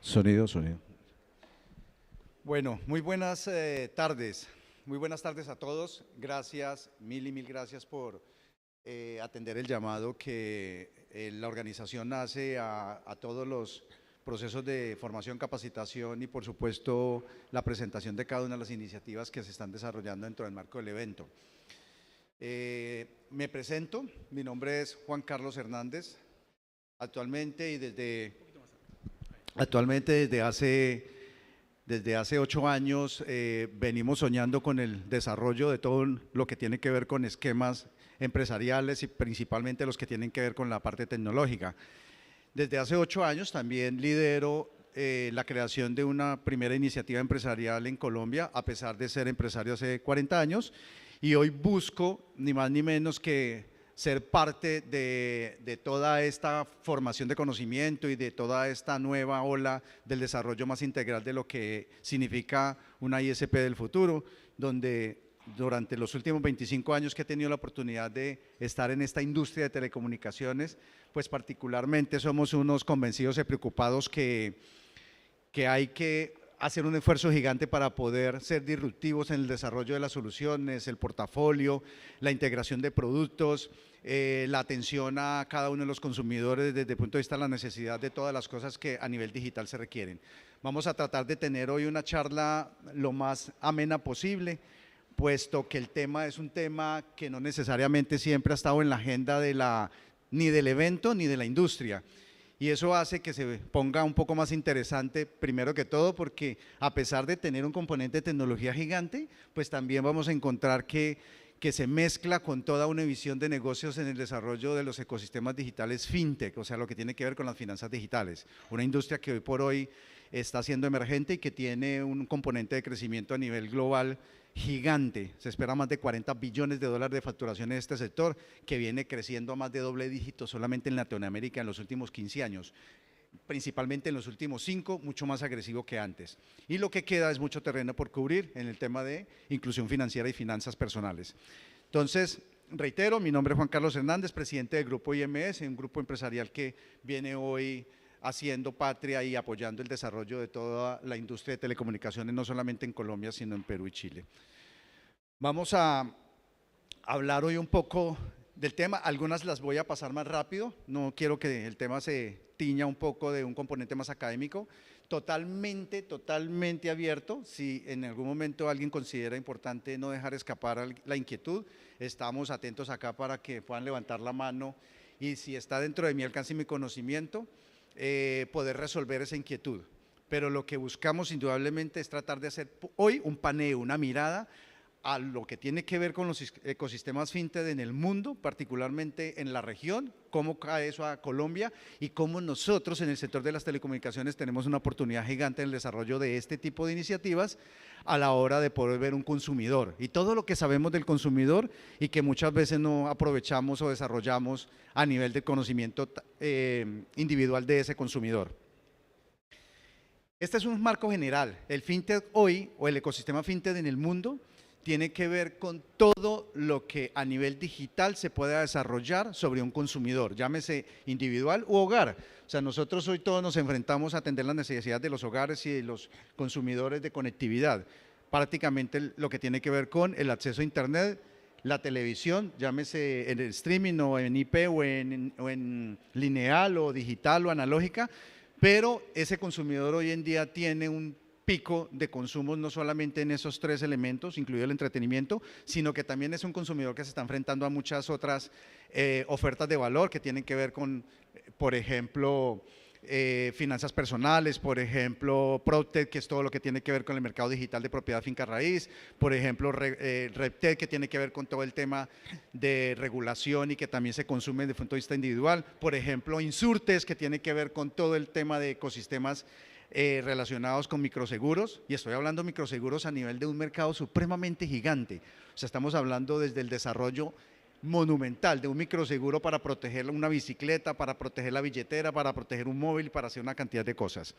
Sonido, sonido. Bueno, muy buenas tardes. Muy buenas tardes a todos. Gracias, mil y mil gracias por atender el llamado que la organización hace a todos los procesos de formación, capacitación y, por supuesto, la presentación de cada una de las iniciativas que se están desarrollando dentro del marco del evento. Me presento, mi nombre es Juan Carlos Hernández. Actualmente desde hace 8 años venimos soñando con el desarrollo de todo lo que tiene que ver con esquemas empresariales y principalmente los que tienen que ver con la parte tecnológica. Desde hace 8 años también lidero la creación de una primera iniciativa empresarial en Colombia, a pesar de ser empresario hace 40 años, y hoy busco ni más ni menos que ser parte de toda esta formación de conocimiento y de toda esta nueva ola del desarrollo más integral de lo que significa una ISP del futuro, donde durante los últimos 25 años que he tenido la oportunidad de estar en esta industria de telecomunicaciones, pues particularmente somos unos convencidos y preocupados que hay que hacer un esfuerzo gigante para poder ser disruptivos en el desarrollo de las soluciones, el portafolio, la integración de productos, la atención a cada uno de los consumidores desde el punto de vista de la necesidad de todas las cosas que a nivel digital se requieren. Vamos a tratar de tener hoy una charla lo más amena posible, puesto que el tema es un tema que no necesariamente siempre ha estado en la agenda ni del evento ni de la industria. Y eso hace que se ponga un poco más interesante, primero que todo, porque a pesar de tener un componente de tecnología gigante, pues también vamos a encontrar que se mezcla con toda una visión de negocios en el desarrollo de los ecosistemas digitales fintech, o sea, lo que tiene que ver con las finanzas digitales. Una industria que hoy por hoy está siendo emergente y que tiene un componente de crecimiento a nivel global gigante. Se espera más de 40 billones de dólares de facturación en este sector, que viene creciendo a más de doble dígito solamente en Latinoamérica en los últimos 15 años, principalmente en los últimos 5, mucho más agresivo que antes. Y lo que queda es mucho terreno por cubrir en el tema de inclusión financiera y finanzas personales. Entonces, reitero, mi nombre es Juan Carlos Hernández, presidente del Grupo IMS, un grupo empresarial que viene hoy haciendo patria y apoyando el desarrollo de toda la industria de telecomunicaciones, no solamente en Colombia, sino en Perú y Chile. Vamos a hablar hoy un poco del tema, algunas las voy a pasar más rápido, no quiero que el tema se tiña un poco de un componente más académico, totalmente abierto. Si en algún momento alguien considera importante no dejar escapar la inquietud, estamos atentos acá para que puedan levantar la mano y si está dentro de mi alcance y mi conocimiento, poder resolver esa inquietud. Pero lo que buscamos indudablemente es tratar de hacer hoy un paneo, una mirada a lo que tiene que ver con los ecosistemas fintech en el mundo, particularmente en la región, cómo cae eso a Colombia y cómo nosotros en el sector de las telecomunicaciones tenemos una oportunidad gigante en el desarrollo de este tipo de iniciativas a la hora de poder ver un consumidor y todo lo que sabemos del consumidor y que muchas veces no aprovechamos o desarrollamos a nivel de conocimiento individual de ese consumidor. Este es un marco general. El fintech hoy o el ecosistema fintech en el mundo tiene que ver con todo lo que a nivel digital se pueda desarrollar sobre un consumidor, llámese individual u hogar. O sea, nosotros hoy todos nos enfrentamos a atender las necesidades de los hogares y de los consumidores de conectividad. Prácticamente lo que tiene que ver con el acceso a Internet, la televisión, llámese en el streaming o en IP o en lineal o digital o analógica, pero ese consumidor hoy en día tiene un pico de consumos no solamente en esos 3 elementos, incluido el entretenimiento, sino que también es un consumidor que se está enfrentando a muchas otras ofertas de valor que tienen que ver con, por ejemplo, finanzas personales, por ejemplo, PropTech, que es todo lo que tiene que ver con el mercado digital de propiedad finca raíz, por ejemplo, RegTech, que tiene que ver con todo el tema de regulación y que también se consume desde el punto de vista individual, por ejemplo, Insurtech, que tiene que ver con todo el tema de ecosistemas relacionados con microseguros, y estoy hablando de microseguros a nivel de un mercado supremamente gigante. O sea, estamos hablando desde el desarrollo monumental de un microseguro para proteger una bicicleta, para proteger la billetera, para proteger un móvil, para hacer una cantidad de cosas.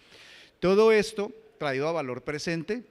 Todo esto traído a valor presente,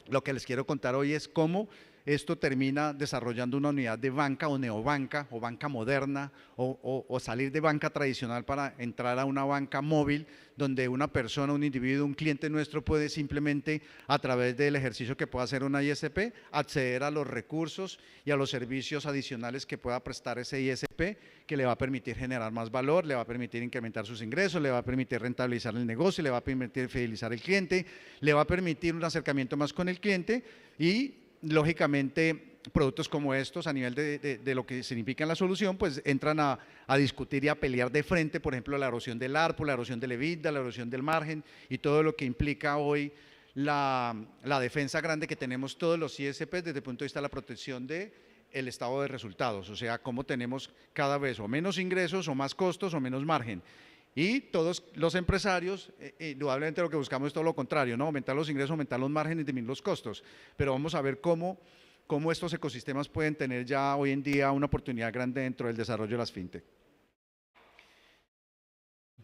lo que les quiero contar hoy es cómo esto termina desarrollando una unidad de banca o neobanca o banca moderna o salir de banca tradicional para entrar a una banca móvil donde una persona, un individuo, un cliente nuestro puede simplemente a través del ejercicio que pueda hacer una ISP acceder a los recursos y a los servicios adicionales que pueda prestar ese ISP, que le va a permitir generar más valor, le va a permitir incrementar sus ingresos, le va a permitir rentabilizar el negocio, le va a permitir fidelizar el cliente, le va a permitir un acercamiento más con el cliente y lógicamente productos como estos a nivel de lo que significa la solución, pues entran a discutir y a pelear de frente, por ejemplo, la erosión del ARPU, la erosión del EBITDA, la erosión del margen y todo lo que implica hoy la defensa grande que tenemos todos los ISPs desde el punto de vista de la protección del estado de resultados, o sea, cómo tenemos cada vez o menos ingresos o más costos o menos margen. Y todos los empresarios, indudablemente lo que buscamos es todo lo contrario, ¿no? Aumentar los ingresos, aumentar los márgenes y disminuir los costos. Pero vamos a ver cómo estos ecosistemas pueden tener ya hoy en día una oportunidad grande dentro del desarrollo de las fintech.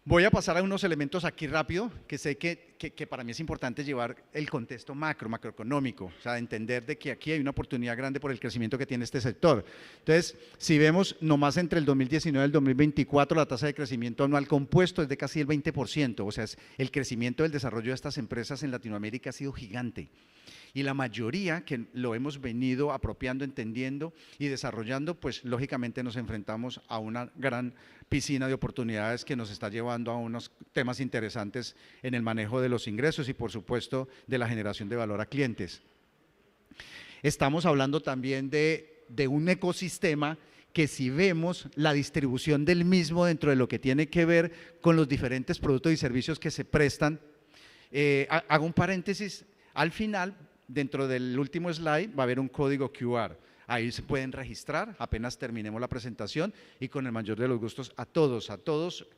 Voy a pasar a unos elementos aquí rápido, que sé que para mí es importante llevar el contexto macroeconómico, o sea, entender de que aquí hay una oportunidad grande por el crecimiento que tiene este sector. Entonces, si vemos nomás entre el 2019 y el 2024, la tasa de crecimiento anual compuesto es de casi el 20%, o sea, el crecimiento del desarrollo de estas empresas en Latinoamérica ha sido gigante. Y la mayoría que lo hemos venido apropiando, entendiendo y desarrollando, pues lógicamente nos enfrentamos a una gran piscina de oportunidades que nos está llevando a unos temas interesantes en el manejo de los ingresos y por supuesto de la generación de valor a clientes. Estamos hablando también de un ecosistema que si vemos la distribución del mismo dentro de lo que tiene que ver con los diferentes productos y servicios que se prestan, hago un paréntesis, al final dentro del último slide va a haber un código QR. Ahí se pueden registrar apenas terminemos la presentación y con el mayor de los gustos a todos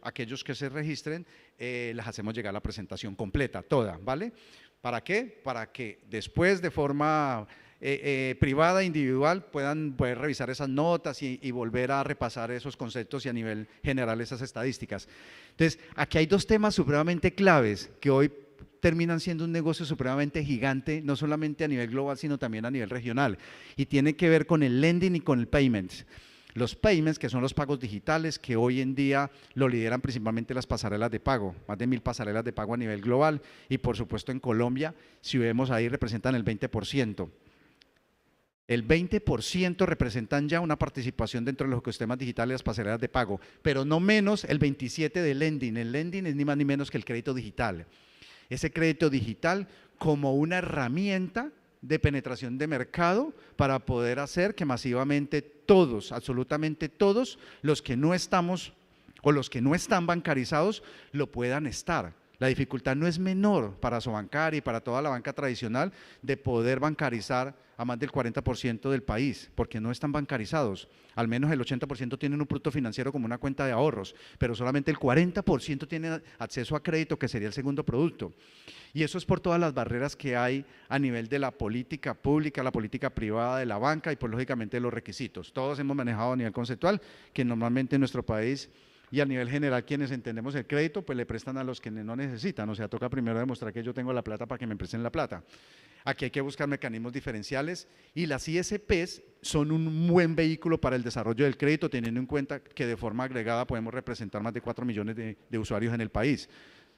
aquellos que se registren, les hacemos llegar la presentación completa, toda, ¿vale? ¿Para qué? Para que después de forma privada, individual, puedan poder revisar esas notas y volver a repasar esos conceptos y a nivel general esas estadísticas. Entonces, aquí hay dos temas supremamente claves que hoy terminan siendo un negocio supremamente gigante, no solamente a nivel global, sino también a nivel regional, y tiene que ver con el lending y con el payments. Los payments, que son los pagos digitales, que hoy en día lo lideran principalmente las pasarelas de pago, más de 1000 pasarelas de pago a nivel global, y por supuesto en Colombia, si vemos ahí, representan el 20%. El 20% representan ya una participación dentro de los ecosistemas digitales de las pasarelas de pago, pero no menos el 27% del lending. El lending es ni más ni menos que el crédito digital. Ese crédito digital como una herramienta de penetración de mercado para poder hacer que masivamente todos, absolutamente todos, los que no estamos o los que no están bancarizados lo puedan estar. La dificultad no es menor para Sobancar y para toda la banca tradicional de poder bancarizar a más del 40% del país, porque no están bancarizados. Al menos el 80% tienen un producto financiero como una cuenta de ahorros, pero solamente el 40% tienen acceso a crédito, que sería el segundo producto. Y eso es por todas las barreras que hay a nivel de la política pública, la política privada de la banca y pues lógicamente los requisitos. Todos hemos manejado a nivel conceptual, que normalmente en nuestro país y a nivel general quienes entendemos el crédito pues le prestan a los que no necesitan, o sea, toca primero demostrar que yo tengo la plata para que me presten la plata. Aquí hay que buscar mecanismos diferenciales y las ISPs son un buen vehículo para el desarrollo del crédito, teniendo en cuenta que de forma agregada podemos representar más de 4 millones de usuarios en el país.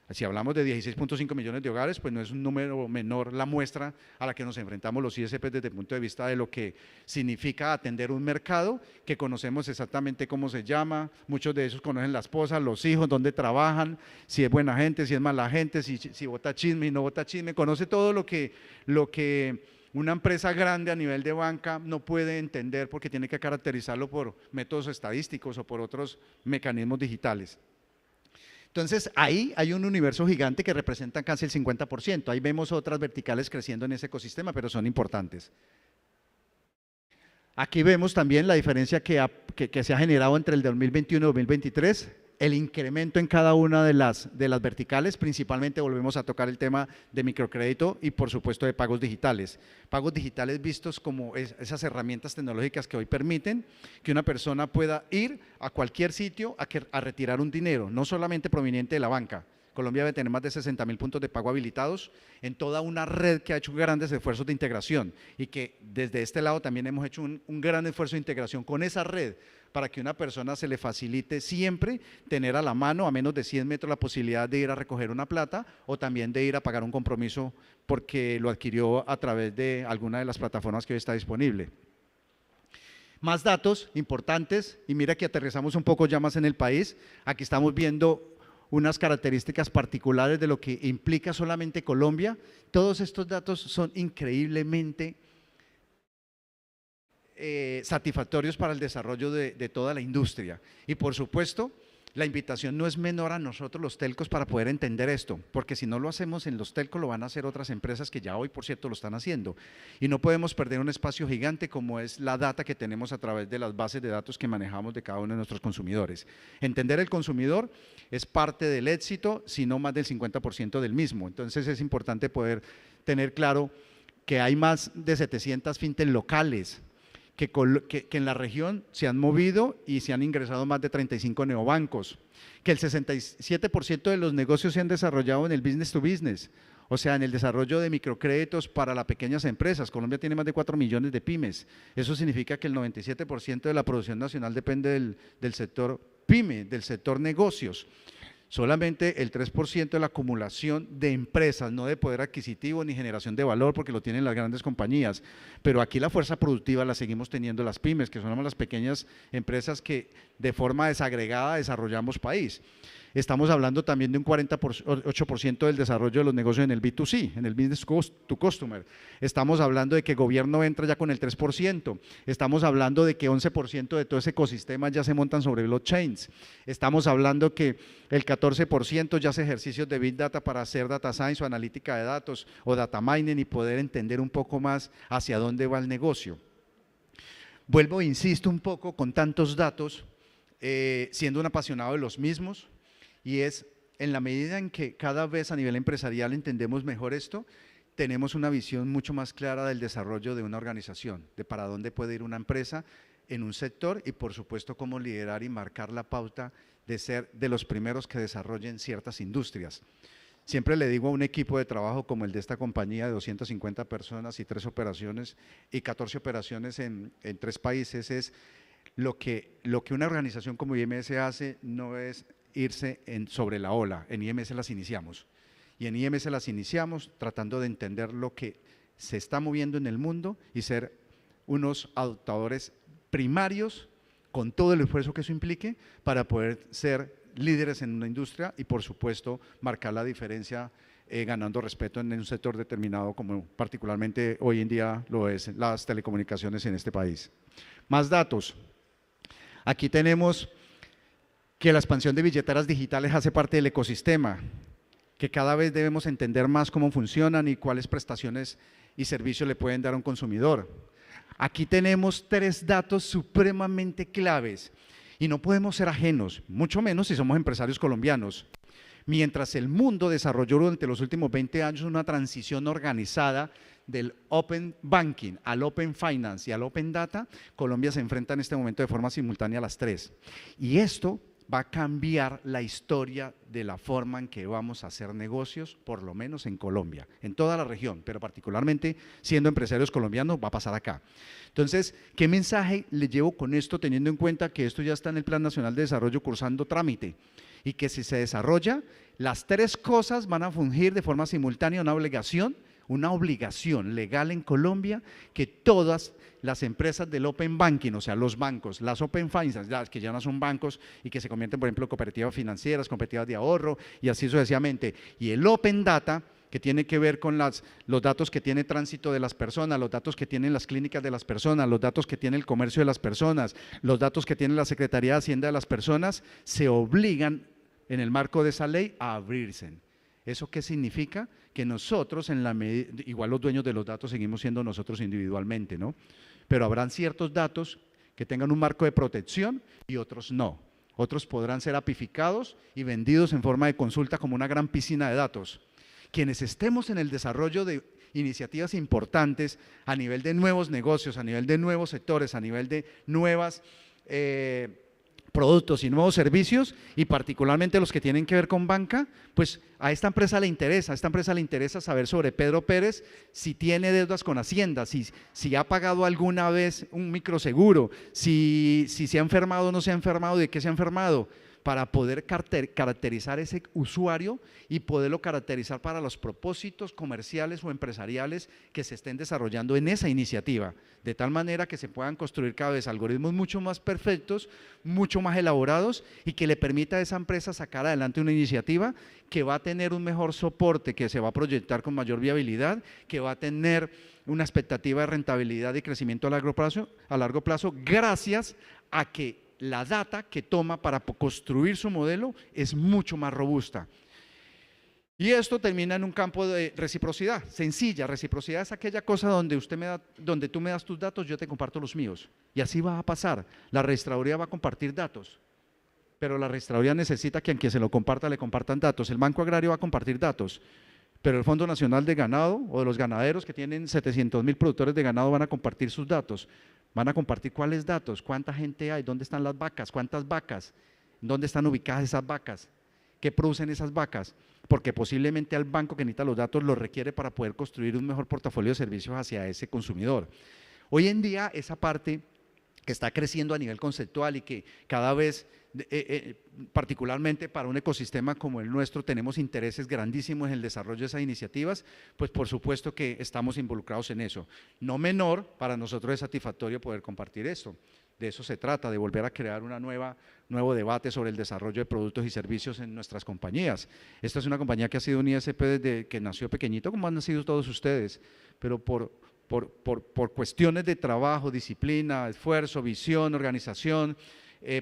Si hablamos de 16.5 millones de hogares, pues no es un número menor la muestra a la que nos enfrentamos los ISPs desde el punto de vista de lo que significa atender un mercado que conocemos exactamente cómo se llama, muchos de esos conocen la esposa, los hijos, dónde trabajan, si es buena gente, si es mala gente, si vota chisme y no vota chisme, conoce todo lo que una empresa grande a nivel de banca no puede entender porque tiene que caracterizarlo por métodos estadísticos o por otros mecanismos digitales. Entonces, ahí hay un universo gigante que representa casi el 50%. Ahí vemos otras verticales creciendo en ese ecosistema, pero son importantes. Aquí vemos también la diferencia que se ha generado entre el 2021 y 2023, el incremento en cada una de las verticales, principalmente volvemos a tocar el tema de microcrédito y por supuesto de pagos digitales. Pagos digitales vistos como esas herramientas tecnológicas que hoy permiten que una persona pueda ir a cualquier sitio a retirar un dinero, no solamente proveniente de la banca, Colombia debe tener más de 60.000 puntos de pago habilitados en toda una red que ha hecho grandes esfuerzos de integración y que desde este lado también hemos hecho un gran esfuerzo de integración con esa red para que a una persona se le facilite siempre tener a la mano, a menos de 100 metros, la posibilidad de ir a recoger una plata o también de ir a pagar un compromiso porque lo adquirió a través de alguna de las plataformas que hoy está disponible. Más datos importantes, y mira que aterrizamos un poco ya más en el país. Aquí estamos viendo unas características particulares de lo que implica solamente Colombia. Todos estos datos son increíblemente satisfactorios para el desarrollo de toda la industria. Y por supuesto, la invitación no es menor a nosotros los telcos para poder entender esto, porque si no lo hacemos en los telcos lo van a hacer otras empresas que ya hoy, por cierto, lo están haciendo. Y no podemos perder un espacio gigante como es la data que tenemos a través de las bases de datos que manejamos de cada uno de nuestros consumidores. Entender el consumidor es parte del éxito, si no más del 50% del mismo. Entonces es importante poder tener claro que hay más de 700 fintech locales que en la región se han movido y se han ingresado más de 35 neobancos, que el 67% de los negocios se han desarrollado en el business to business, o sea, en el desarrollo de microcréditos para las pequeñas empresas. Colombia tiene más de 4 millones de pymes. Eso significa que el 97% de la producción nacional depende del sector pyme, del sector negocios. Solamente el 3% de la acumulación de empresas, no de poder adquisitivo ni generación de valor, porque lo tienen las grandes compañías. Pero aquí la fuerza productiva la seguimos teniendo las pymes, que son las pequeñas empresas que de forma desagregada desarrollamos país. Estamos hablando también de un 48% del desarrollo de los negocios en el B2C, en el Business to Customer. Estamos hablando de que el gobierno entra ya con el 3%. Estamos hablando de que 11% de todo ese ecosistema ya se montan sobre blockchains. Estamos hablando que el 14% ya hace ejercicios de Big Data para hacer Data Science o analítica de datos o Data Mining y poder entender un poco más hacia dónde va el negocio. Vuelvo e insisto un poco con tantos datos, siendo un apasionado de los mismos. Y es en la medida en que cada vez a nivel empresarial entendemos mejor esto, tenemos una visión mucho más clara del desarrollo de una organización, de para dónde puede ir una empresa en un sector y por supuesto cómo liderar y marcar la pauta de ser de los primeros que desarrollen ciertas industrias. Siempre le digo a un equipo de trabajo como el de esta compañía de 250 personas y 3 operaciones y 14 operaciones en 3 países, es lo que una organización como IMS hace no es irse sobre la ola. En IMS las iniciamos y en IMS las iniciamos tratando de entender lo que se está moviendo en el mundo y ser unos adoptadores primarios con todo el esfuerzo que eso implique para poder ser líderes en una industria y por supuesto marcar la diferencia ganando respeto en un sector determinado como particularmente hoy en día lo es las telecomunicaciones en este país. Más datos. Aquí tenemos que la expansión de billeteras digitales hace parte del ecosistema, que cada vez debemos entender más cómo funcionan y cuáles prestaciones y servicios le pueden dar a un consumidor. Aquí tenemos 3 datos supremamente claves y no podemos ser ajenos, mucho menos si somos empresarios colombianos. Mientras el mundo desarrolló durante los últimos 20 años una transición organizada del Open Banking al Open Finance y al Open Data, Colombia se enfrenta en este momento de forma simultánea a las 3. Y esto va a cambiar la historia de la forma en que vamos a hacer negocios, por lo menos en Colombia, en toda la región, pero particularmente siendo empresarios colombianos va a pasar acá. Entonces, ¿qué mensaje le llevo con esto teniendo en cuenta que esto ya está en el Plan Nacional de Desarrollo cursando trámite y que si se desarrolla, las 3 cosas van a fungir de forma simultánea una obligación legal en Colombia que todas las empresas del Open Banking, o sea, los bancos, las Open Finance, las que ya no son bancos y que se convierten, por ejemplo, en cooperativas financieras, cooperativas de ahorro y así sucesivamente, y el Open Data, que tiene que ver con los datos que tiene tránsito de las personas, los datos que tienen las clínicas de las personas, los datos que tiene el comercio de las personas, los datos que tiene la Secretaría de Hacienda de las personas, se obligan en el marco de esa ley a abrirse. ¿Eso qué significa? Que nosotros, igual los dueños de los datos seguimos siendo nosotros individualmente, ¿no? Pero habrán ciertos datos que tengan un marco de protección y otros no. Otros podrán ser apificados y vendidos en forma de consulta como una gran piscina de datos. Quienes estemos en el desarrollo de iniciativas importantes a nivel de nuevos negocios, a nivel de nuevos sectores, a nivel de nuevas productos y nuevos servicios, y particularmente los que tienen que ver con banca, pues a esta empresa le interesa saber sobre Pedro Pérez, si tiene deudas con Hacienda, si ha pagado alguna vez un microseguro, si se ha enfermado o no se ha enfermado, de qué se ha enfermado, para poder caracterizar ese usuario y poderlo caracterizar para los propósitos comerciales o empresariales que se estén desarrollando en esa iniciativa, de tal manera que se puedan construir cada vez algoritmos mucho más perfectos, mucho más elaborados, y que le permita a esa empresa sacar adelante una iniciativa que va a tener un mejor soporte, que se va a proyectar con mayor viabilidad, que va a tener una expectativa de rentabilidad y crecimiento a largo plazo, gracias a que la data que toma para construir su modelo es mucho más robusta. Y esto termina en un campo de reciprocidad, sencilla. Reciprocidad es aquella cosa donde tú me das tus datos, yo te comparto los míos. Y así va a pasar. La registraduría va a compartir datos, pero la registraduría necesita que a quien se lo comparta le compartan datos. El Banco Agrario va a compartir datos, pero el Fondo Nacional de Ganado o de los ganaderos que tienen 700.000 productores de ganado van a compartir sus datos. Van a compartir cuáles datos, cuánta gente hay, dónde están las vacas, cuántas vacas, dónde están ubicadas esas vacas, qué producen esas vacas, porque posiblemente al banco que necesita los datos los requiere para poder construir un mejor portafolio de servicios hacia ese consumidor. Hoy en día esa parte que está creciendo a nivel conceptual y que cada vez, particularmente para un ecosistema como el nuestro, tenemos intereses grandísimos en el desarrollo de esas iniciativas, pues por supuesto que estamos involucrados en eso. No menor, para nosotros es satisfactorio poder compartir esto. De eso se trata, de volver a crear nuevo debate sobre el desarrollo de productos y servicios en nuestras compañías. Esta es una compañía que ha sido un ISP desde que nació pequeñito, como han nacido todos ustedes, pero por cuestiones de trabajo, disciplina, esfuerzo, visión, organización,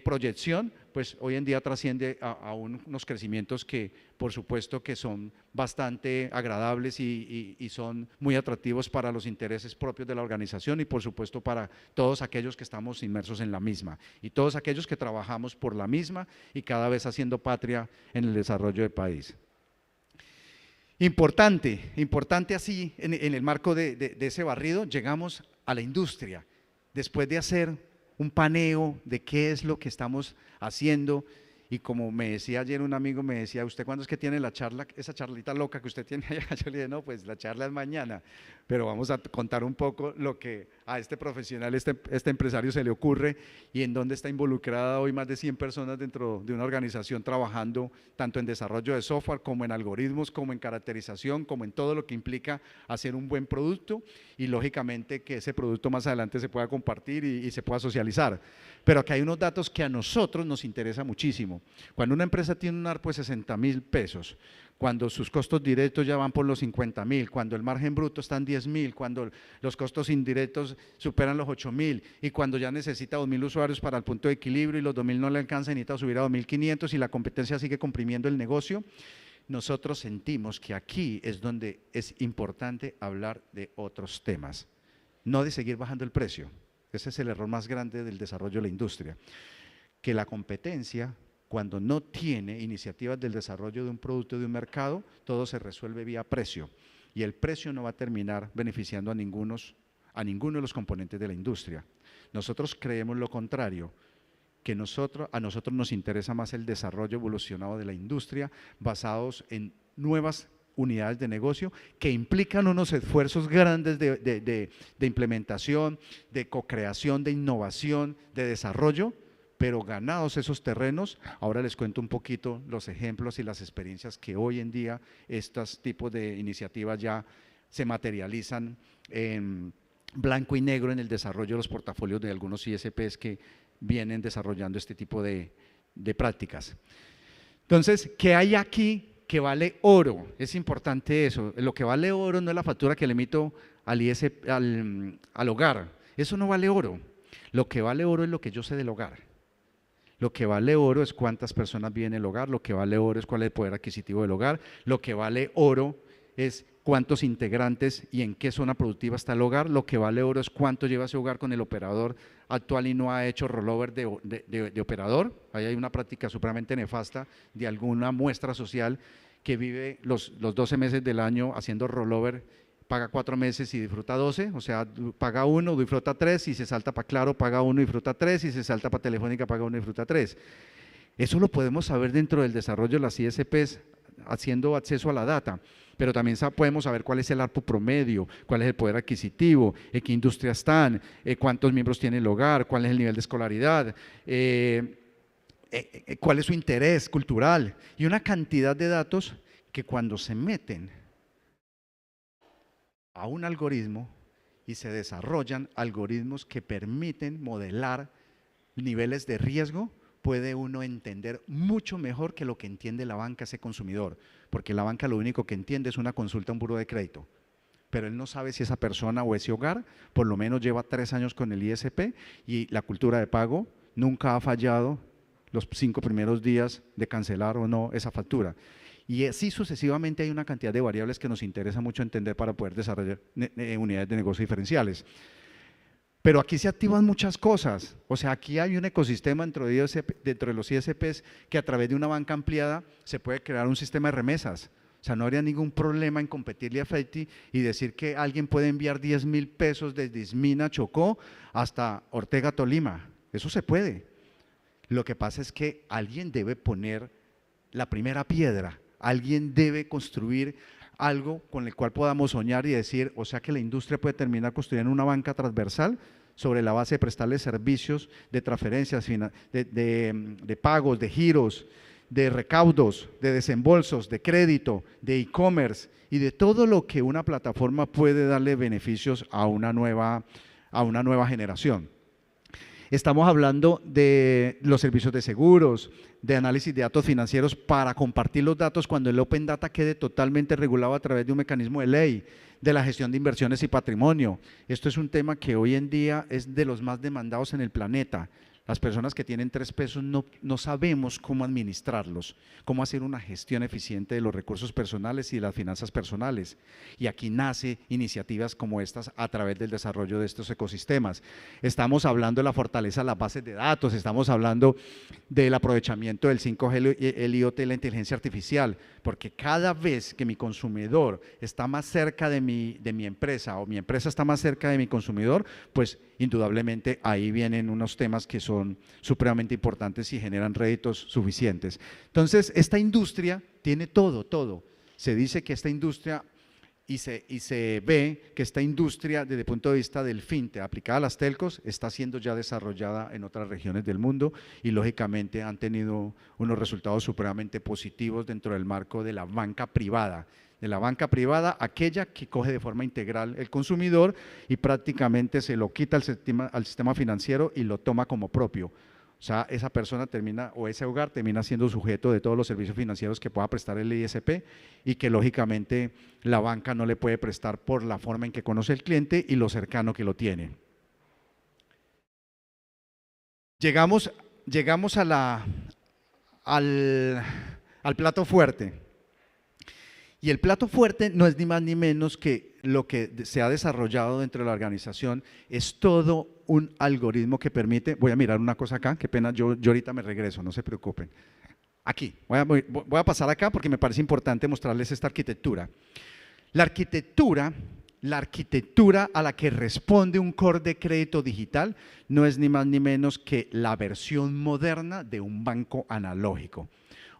proyección, pues hoy en día trasciende a unos crecimientos que por supuesto que son bastante agradables y son muy atractivos para los intereses propios de la organización y por supuesto para todos aquellos que estamos inmersos en la misma y todos aquellos que trabajamos por la misma y cada vez haciendo patria en el desarrollo del país. Importante así, en el marco de ese barrido, llegamos a la industria, después de hacer un paneo de qué es lo que estamos haciendo, y como me decía ayer un amigo, me decía, ¿usted cuándo es que tiene la charla, esa charlita loca que usted tiene allá? Yo le dije, no, pues la charla es mañana, pero vamos a contar un poco lo que a este profesional, este empresario se le ocurre y en dónde está involucrada hoy más de 100 personas dentro de una organización trabajando tanto en desarrollo de software como en algoritmos, como en caracterización, como en todo lo que implica hacer un buen producto y lógicamente que ese producto más adelante se pueda compartir y se pueda socializar. Pero aquí hay unos datos que a nosotros nos interesa muchísimo. Cuando una empresa tiene un ARPU de 60.000 pesos, cuando sus costos directos ya van por los 50.000, cuando el margen bruto está en 10.000, cuando los costos indirectos superan los 8.000 y cuando ya necesita 2.000 usuarios para el punto de equilibrio y los 2.000 no le alcanza y necesita subir a 2.500 y la competencia sigue comprimiendo el negocio, nosotros sentimos que aquí es donde es importante hablar de otros temas, no de seguir bajando el precio. Ese es el error más grande del desarrollo de la industria, que la competencia, cuando no tiene iniciativas del desarrollo de un producto de un mercado, todo se resuelve vía precio y el precio no va a terminar beneficiando a ninguno de los componentes de la industria. Nosotros creemos lo contrario, que a nosotros nos interesa más el desarrollo evolucionado de la industria basados en nuevas unidades de negocio que implican unos esfuerzos grandes de implementación, de co-creación, de innovación, de desarrollo, pero ganados esos terrenos, ahora les cuento un poquito los ejemplos y las experiencias que hoy en día estos tipos de iniciativas ya se materializan en blanco y negro en el desarrollo de los portafolios de algunos ISPs que vienen desarrollando este tipo de prácticas. Entonces, ¿qué hay aquí que vale oro? Es importante eso. Lo que vale oro no es la factura que le emito al hogar, eso no vale oro. Lo que vale oro es lo que yo sé del hogar. Lo que vale oro es cuántas personas viven en el hogar, lo que vale oro es cuál es el poder adquisitivo del hogar, lo que vale oro es cuántos integrantes y en qué zona productiva está el hogar, lo que vale oro es cuánto lleva ese hogar con el operador actual y no ha hecho rollover de operador. Ahí hay una práctica supremamente nefasta de alguna muestra social que vive los 12 meses del año haciendo rollover paga 4 meses y disfruta 12, o sea, paga 1, disfruta 3, y se salta para Claro, paga 1 y disfruta 3, y se salta para Telefónica, paga 1 y disfruta 3. Eso lo podemos saber dentro del desarrollo de las ISPs, haciendo acceso a la data, pero también podemos saber cuál es el ARPU promedio, cuál es el poder adquisitivo, en qué industria están, cuántos miembros tiene el hogar, cuál es el nivel de escolaridad, cuál es su interés cultural, y una cantidad de datos que cuando se meten a un algoritmo y se desarrollan algoritmos que permiten modelar niveles de riesgo, puede uno entender mucho mejor que lo que entiende la banca ese consumidor, porque la banca lo único que entiende es una consulta a un buró de crédito, pero él no sabe si esa persona o ese hogar por lo menos lleva 3 años con el ISP y la cultura de pago nunca ha fallado los 5 primeros días de cancelar o no esa factura. Y así sucesivamente hay una cantidad de variables que nos interesa mucho entender para poder desarrollar unidades de negocio diferenciales. Pero aquí se activan muchas cosas, o sea, aquí hay un ecosistema dentro de los ISPs que a través de una banca ampliada se puede crear un sistema de remesas. O sea, no habría ningún problema en competirle a Feti y decir que alguien puede enviar 10.000 pesos desde Ismina, Chocó, hasta Ortega, Tolima. Eso se puede. Lo que pasa es que alguien debe poner la primera piedra, alguien debe construir algo con el cual podamos soñar y decir, o sea que la industria puede terminar construyendo una banca transversal sobre la base de prestarles servicios de transferencias, de pagos, de giros, de recaudos, de desembolsos, de crédito, de e-commerce y de todo lo que una plataforma puede darle beneficios a una nueva generación. Estamos hablando de los servicios de seguros, de análisis de datos financieros para compartir los datos cuando el Open Data quede totalmente regulado a través de un mecanismo de ley, de la gestión de inversiones y patrimonio. Esto es un tema que hoy en día es de los más demandados en el planeta. Las personas que tienen 3 pesos no sabemos cómo administrarlos, cómo hacer una gestión eficiente de los recursos personales y de las finanzas personales. Y aquí nace iniciativas como estas a través del desarrollo de estos ecosistemas. Estamos hablando de la fortaleza de las bases de datos, estamos hablando del aprovechamiento del 5G, el IoT, la inteligencia artificial, porque cada vez que mi consumidor está más cerca de mi empresa o mi empresa está más cerca de mi consumidor, pues indudablemente ahí vienen unos temas que son supremamente importantes y generan réditos suficientes. Entonces, esta industria tiene todo. Se dice que esta industria y se ve que esta industria desde el punto de vista del fintech aplicada a las telcos está siendo ya desarrollada en otras regiones del mundo y lógicamente han tenido unos resultados supremamente positivos dentro del marco de la banca privada. De la banca privada, aquella que coge de forma integral el consumidor y prácticamente se lo quita al sistema financiero y lo toma como propio. O sea, esa persona termina, o ese hogar termina siendo sujeto de todos los servicios financieros que pueda prestar el ISP y que lógicamente la banca no le puede prestar por la forma en que conoce el cliente y lo cercano que lo tiene. Llegamos al plato fuerte. Y el plato fuerte no es ni más ni menos que lo que se ha desarrollado dentro de la organización, es todo un algoritmo que permite, voy a mirar una cosa acá, qué pena, yo ahorita me regreso, no se preocupen. Aquí, voy a pasar acá porque me parece importante mostrarles esta arquitectura. La arquitectura a la que responde un core de crédito digital no es ni más ni menos que la versión moderna de un banco analógico.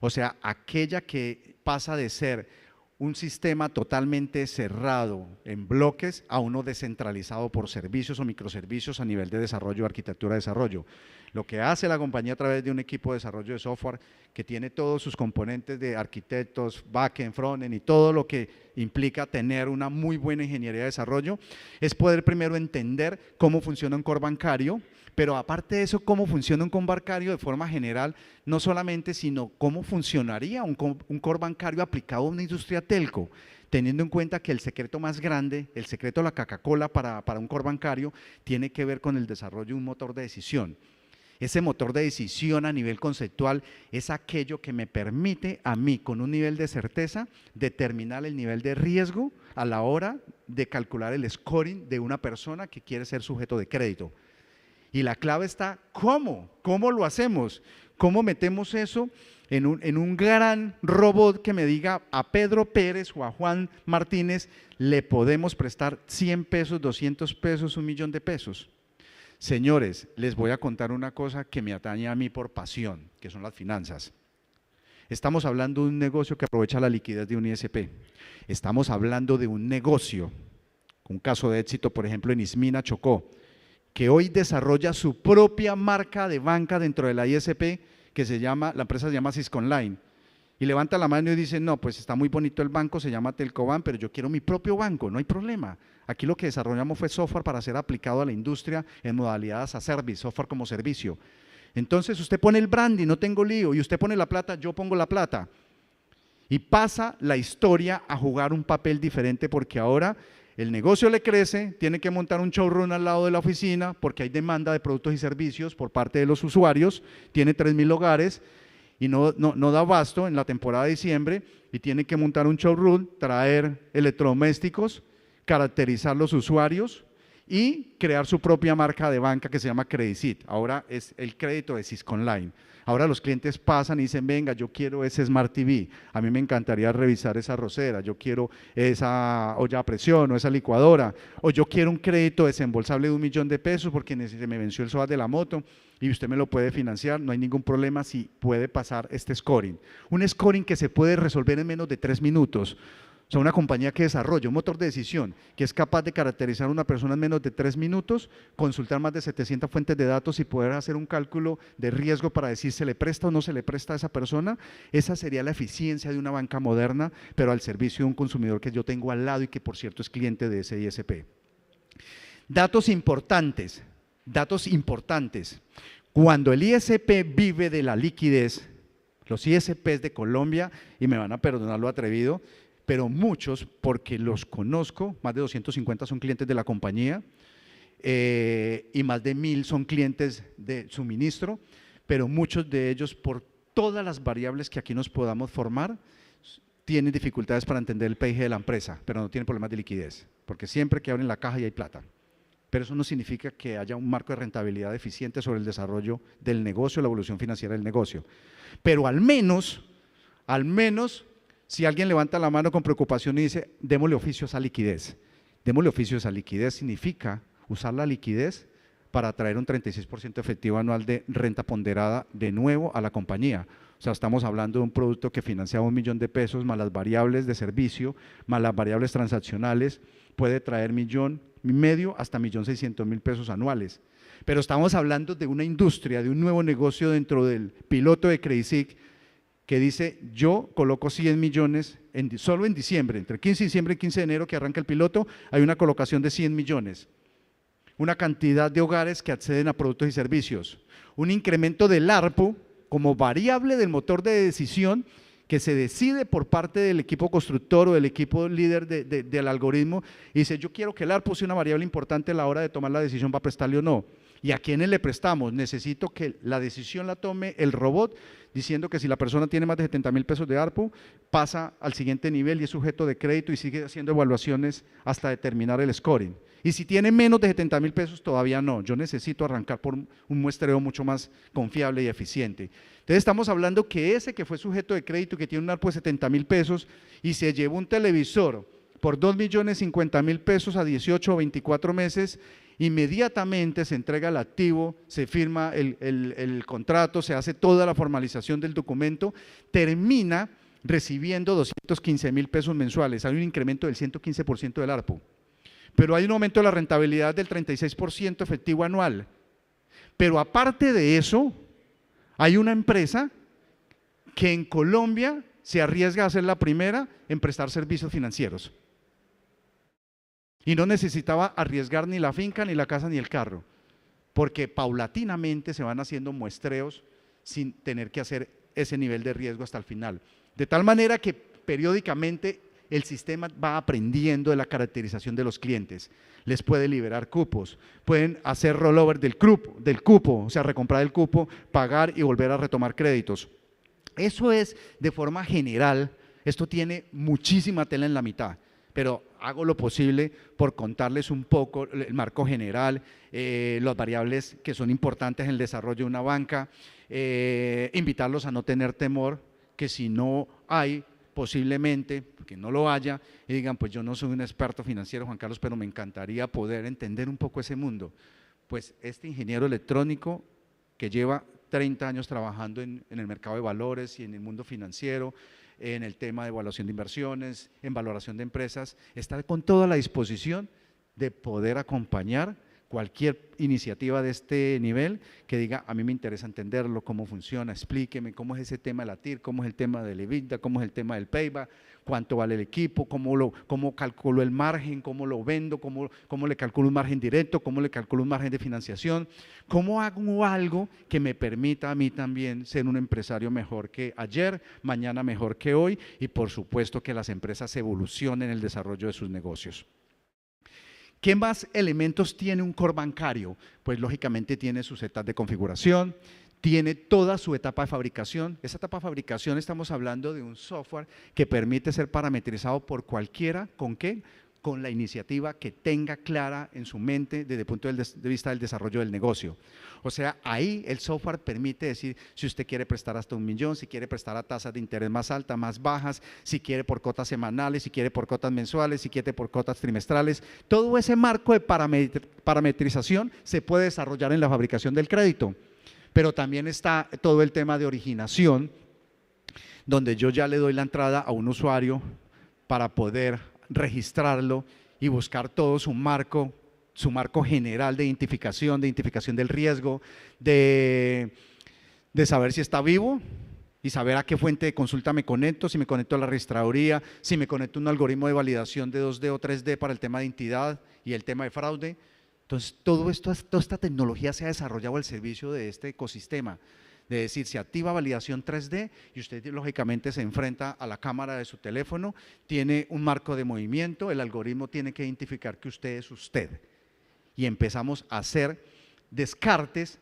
O sea, aquella que pasa de ser un sistema totalmente cerrado en bloques a uno descentralizado por servicios o microservicios a nivel de desarrollo, arquitectura de desarrollo. Lo que hace la compañía a través de un equipo de desarrollo de software que tiene todos sus componentes de arquitectos, backend, frontend y todo lo que implica tener una muy buena ingeniería de desarrollo, es poder primero entender cómo funciona un core bancario, pero aparte de eso, cómo funciona un core bancario de forma general, no solamente, sino cómo funcionaría un core bancario aplicado a una industria telco, teniendo en cuenta que el secreto más grande, el secreto de la Coca-Cola para un core bancario, tiene que ver con el desarrollo de un motor de decisión. Ese motor de decisión a nivel conceptual es aquello que me permite a mí, con un nivel de certeza, determinar el nivel de riesgo a la hora de calcular el scoring de una persona que quiere ser sujeto de crédito. Y la clave está, ¿cómo? ¿Cómo lo hacemos? ¿Cómo metemos eso en un gran robot que me diga a Pedro Pérez o a Juan Martínez le podemos prestar 100 pesos, 200 pesos, 1.000.000 de pesos. Señores, les voy a contar una cosa que me atañe a mí por pasión, que son las finanzas. Estamos hablando de un negocio que aprovecha la liquidez de un ISP. Estamos hablando de un negocio, un caso de éxito, por ejemplo, en Ismina, Chocó, que hoy desarrolla su propia marca de banca dentro de la ISP, que se llama, la empresa se llama Sisconline, y levanta la mano y dice, no, pues está muy bonito el banco, se llama Telcoban, pero yo quiero mi propio banco, no hay problema. Aquí lo que desarrollamos fue software para ser aplicado a la industria en modalidades a service, software como servicio. Entonces usted pone el branding, no tengo lío, y usted pone la plata, yo pongo la plata. Y pasa la historia a jugar un papel diferente porque ahora el negocio le crece, tiene que montar un showroom al lado de la oficina porque hay demanda de productos y servicios por parte de los usuarios, tiene 3.000 hogares y no da abasto en la temporada de diciembre y tiene que montar un showroom, traer electrodomésticos, caracterizar los usuarios y crear su propia marca de banca que se llama Credicit. Ahora es el crédito de Sisconline. Ahora los clientes pasan y dicen, venga, yo quiero ese Smart TV, a mí me encantaría revisar esa arrocera, yo quiero esa olla a presión o esa licuadora, o yo quiero un crédito desembolsable de 1.000.000 de pesos porque se me venció el SOAT de la moto y usted me lo puede financiar, no hay ningún problema si puede pasar este scoring. Un scoring que se puede resolver en menos de 3 minutos. O sea, una compañía que desarrolla un motor de decisión que es capaz de caracterizar a una persona en menos de 3 minutos, consultar más de 700 fuentes de datos y poder hacer un cálculo de riesgo para decir se le presta o no se le presta a esa persona. Esa sería la eficiencia de una banca moderna, pero al servicio de un consumidor que yo tengo al lado y que por cierto es cliente de ese ISP. Datos importantes. Cuando el ISP vive de la liquidez, los ISPs de Colombia, y me van a perdonar lo atrevido, pero muchos, porque los conozco, más de 250 son clientes de la compañía y más de 1.000 son clientes de suministro, pero muchos de ellos, por todas las variables que aquí nos podamos formar, tienen dificultades para entender el PIG de la empresa, pero no tienen problemas de liquidez, porque siempre que abren la caja y hay plata. Pero eso no significa que haya un marco de rentabilidad eficiente sobre el desarrollo del negocio, la evolución financiera del negocio. Pero al menos, si alguien levanta la mano con preocupación y dice, démosle oficio a esa liquidez. Démosle oficio a esa liquidez significa usar la liquidez para traer un 36% efectivo anual de renta ponderada de nuevo a la compañía. O sea, estamos hablando de un producto que financiaba 1.000.000 de pesos, más las variables de servicio, más las variables transaccionales, puede traer 1.500.000 hasta 1.600.000 pesos anuales. Pero estamos hablando de una industria, de un nuevo negocio dentro del piloto de Credicit, que dice, yo coloco 100 millones, solo en diciembre, entre 15 de diciembre y 15 de enero que arranca el piloto, hay una colocación de 100 millones. Una cantidad de hogares que acceden a productos y servicios. Un incremento del ARPU como variable del motor de decisión que se decide por parte del equipo constructor o del equipo líder del algoritmo y dice, yo quiero que el ARPU sea una variable importante a la hora de tomar la decisión para prestarle o no. ¿Y a quiénes le prestamos? Necesito que la decisión la tome el robot, diciendo que si la persona tiene más de 70.000 pesos de ARPU, pasa al siguiente nivel y es sujeto de crédito y sigue haciendo evaluaciones hasta determinar el scoring. Y si tiene menos de 70.000 pesos, todavía no. Yo necesito arrancar por un muestreo mucho más confiable y eficiente. Entonces estamos hablando que ese que fue sujeto de crédito, que tiene un ARPU de 70.000 pesos y se llevó un televisor por 2.050.000 pesos a 18 o 24 meses, inmediatamente se entrega el activo, se firma el contrato, se hace toda la formalización del documento, termina recibiendo 215.000 pesos mensuales, hay un incremento del 115% del ARPU, pero hay un aumento de la rentabilidad del 36% efectivo anual. Pero aparte de eso, hay una empresa que en Colombia se arriesga a ser la primera en prestar servicios financieros. Y no necesitaba arriesgar ni la finca, ni la casa, ni el carro, porque paulatinamente se van haciendo muestreos sin tener que hacer ese nivel de riesgo hasta el final. De tal manera que periódicamente el sistema va aprendiendo de la caracterización de los clientes, les puede liberar cupos, pueden hacer rollover del cupo, o sea, recomprar el cupo, pagar y volver a retomar créditos. Eso es de forma general, esto tiene muchísima tela en la mitad. pero hago lo posible por contarles un poco el marco general, las variables que son importantes en el desarrollo de una banca, invitarlos a no tener temor, que si no hay, posiblemente, que no lo haya, y digan, pues yo no soy un experto financiero, Juan Carlos, pero me encantaría poder entender un poco ese mundo. Pues este ingeniero electrónico que lleva 30 años trabajando en el mercado de valores y en el mundo financiero, en el tema de evaluación de inversiones, en valoración de empresas, está con toda la disposición de poder acompañar cualquier iniciativa de este nivel que diga, a mí me interesa entenderlo, cómo funciona, explíqueme cómo es ese tema de la TIR, cómo es el tema del EBITDA, cómo es el tema del payback, cuánto vale el equipo, cómo calculo el margen, cómo lo vendo, cómo le calculo un margen directo, cómo le calculo un margen de financiación, cómo hago algo que me permita a mí también ser un empresario mejor que ayer, mañana mejor que hoy y por supuesto que las empresas evolucionen en el desarrollo de sus negocios. ¿Qué más elementos tiene un core bancario? Pues lógicamente tiene sus etapas de configuración, tiene toda su etapa de fabricación. Esa etapa de fabricación estamos hablando de un software que permite ser parametrizado por cualquiera, ¿con qué? Con la iniciativa que tenga clara en su mente desde el punto de vista del desarrollo del negocio. O sea, ahí el software permite decir si usted quiere prestar hasta 1 millón, si quiere prestar a tasas de interés más altas, más bajas, si quiere por cotas semanales, si quiere por cotas mensuales, si quiere por cotas trimestrales. Todo ese marco de parametrización se puede desarrollar en la fabricación del crédito. Pero también está todo el tema de originación, donde yo ya le doy la entrada a un usuario para poder registrarlo y buscar todo su marco general de identificación del riesgo, de saber si está vivo y saber a qué fuente de consulta me conecto, si me conecto a la registraduría, si me conecto a un algoritmo de validación de 2D o 3D para el tema de entidad y el tema de fraude. Entonces, toda esta tecnología se ha desarrollado al servicio de este ecosistema. De decir, se activa validación 3D y usted lógicamente se enfrenta a la cámara de su teléfono, tiene un marco de movimiento, el algoritmo tiene que identificar que usted es usted. Y empezamos a hacer descartes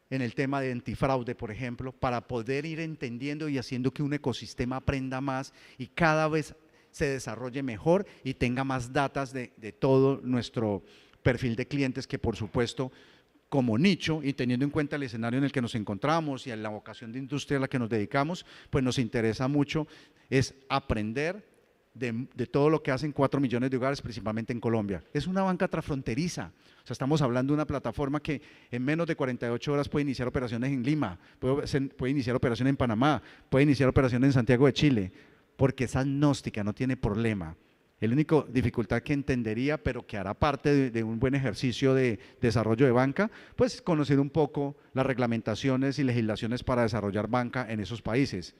en el tema de antifraude, por ejemplo, para poder ir entendiendo y haciendo que un ecosistema aprenda más y cada vez se desarrolle mejor y tenga más datas de todo nuestro perfil de clientes que por supuesto como nicho y teniendo en cuenta el escenario en el que nos encontramos y en la vocación de industria a la que nos dedicamos, pues nos interesa mucho es aprender de todo lo que hacen 4 millones de hogares, principalmente en Colombia. Es una banca transfronteriza, o sea, estamos hablando de una plataforma que en menos de 48 horas puede iniciar operaciones en Lima, puede iniciar operaciones en Panamá, puede iniciar operaciones en Santiago de Chile, porque es agnóstica, no tiene problema. La única dificultad que entendería, pero que hará parte de un buen ejercicio de desarrollo de banca, pues conocer un poco las reglamentaciones y legislaciones para desarrollar banca en esos países.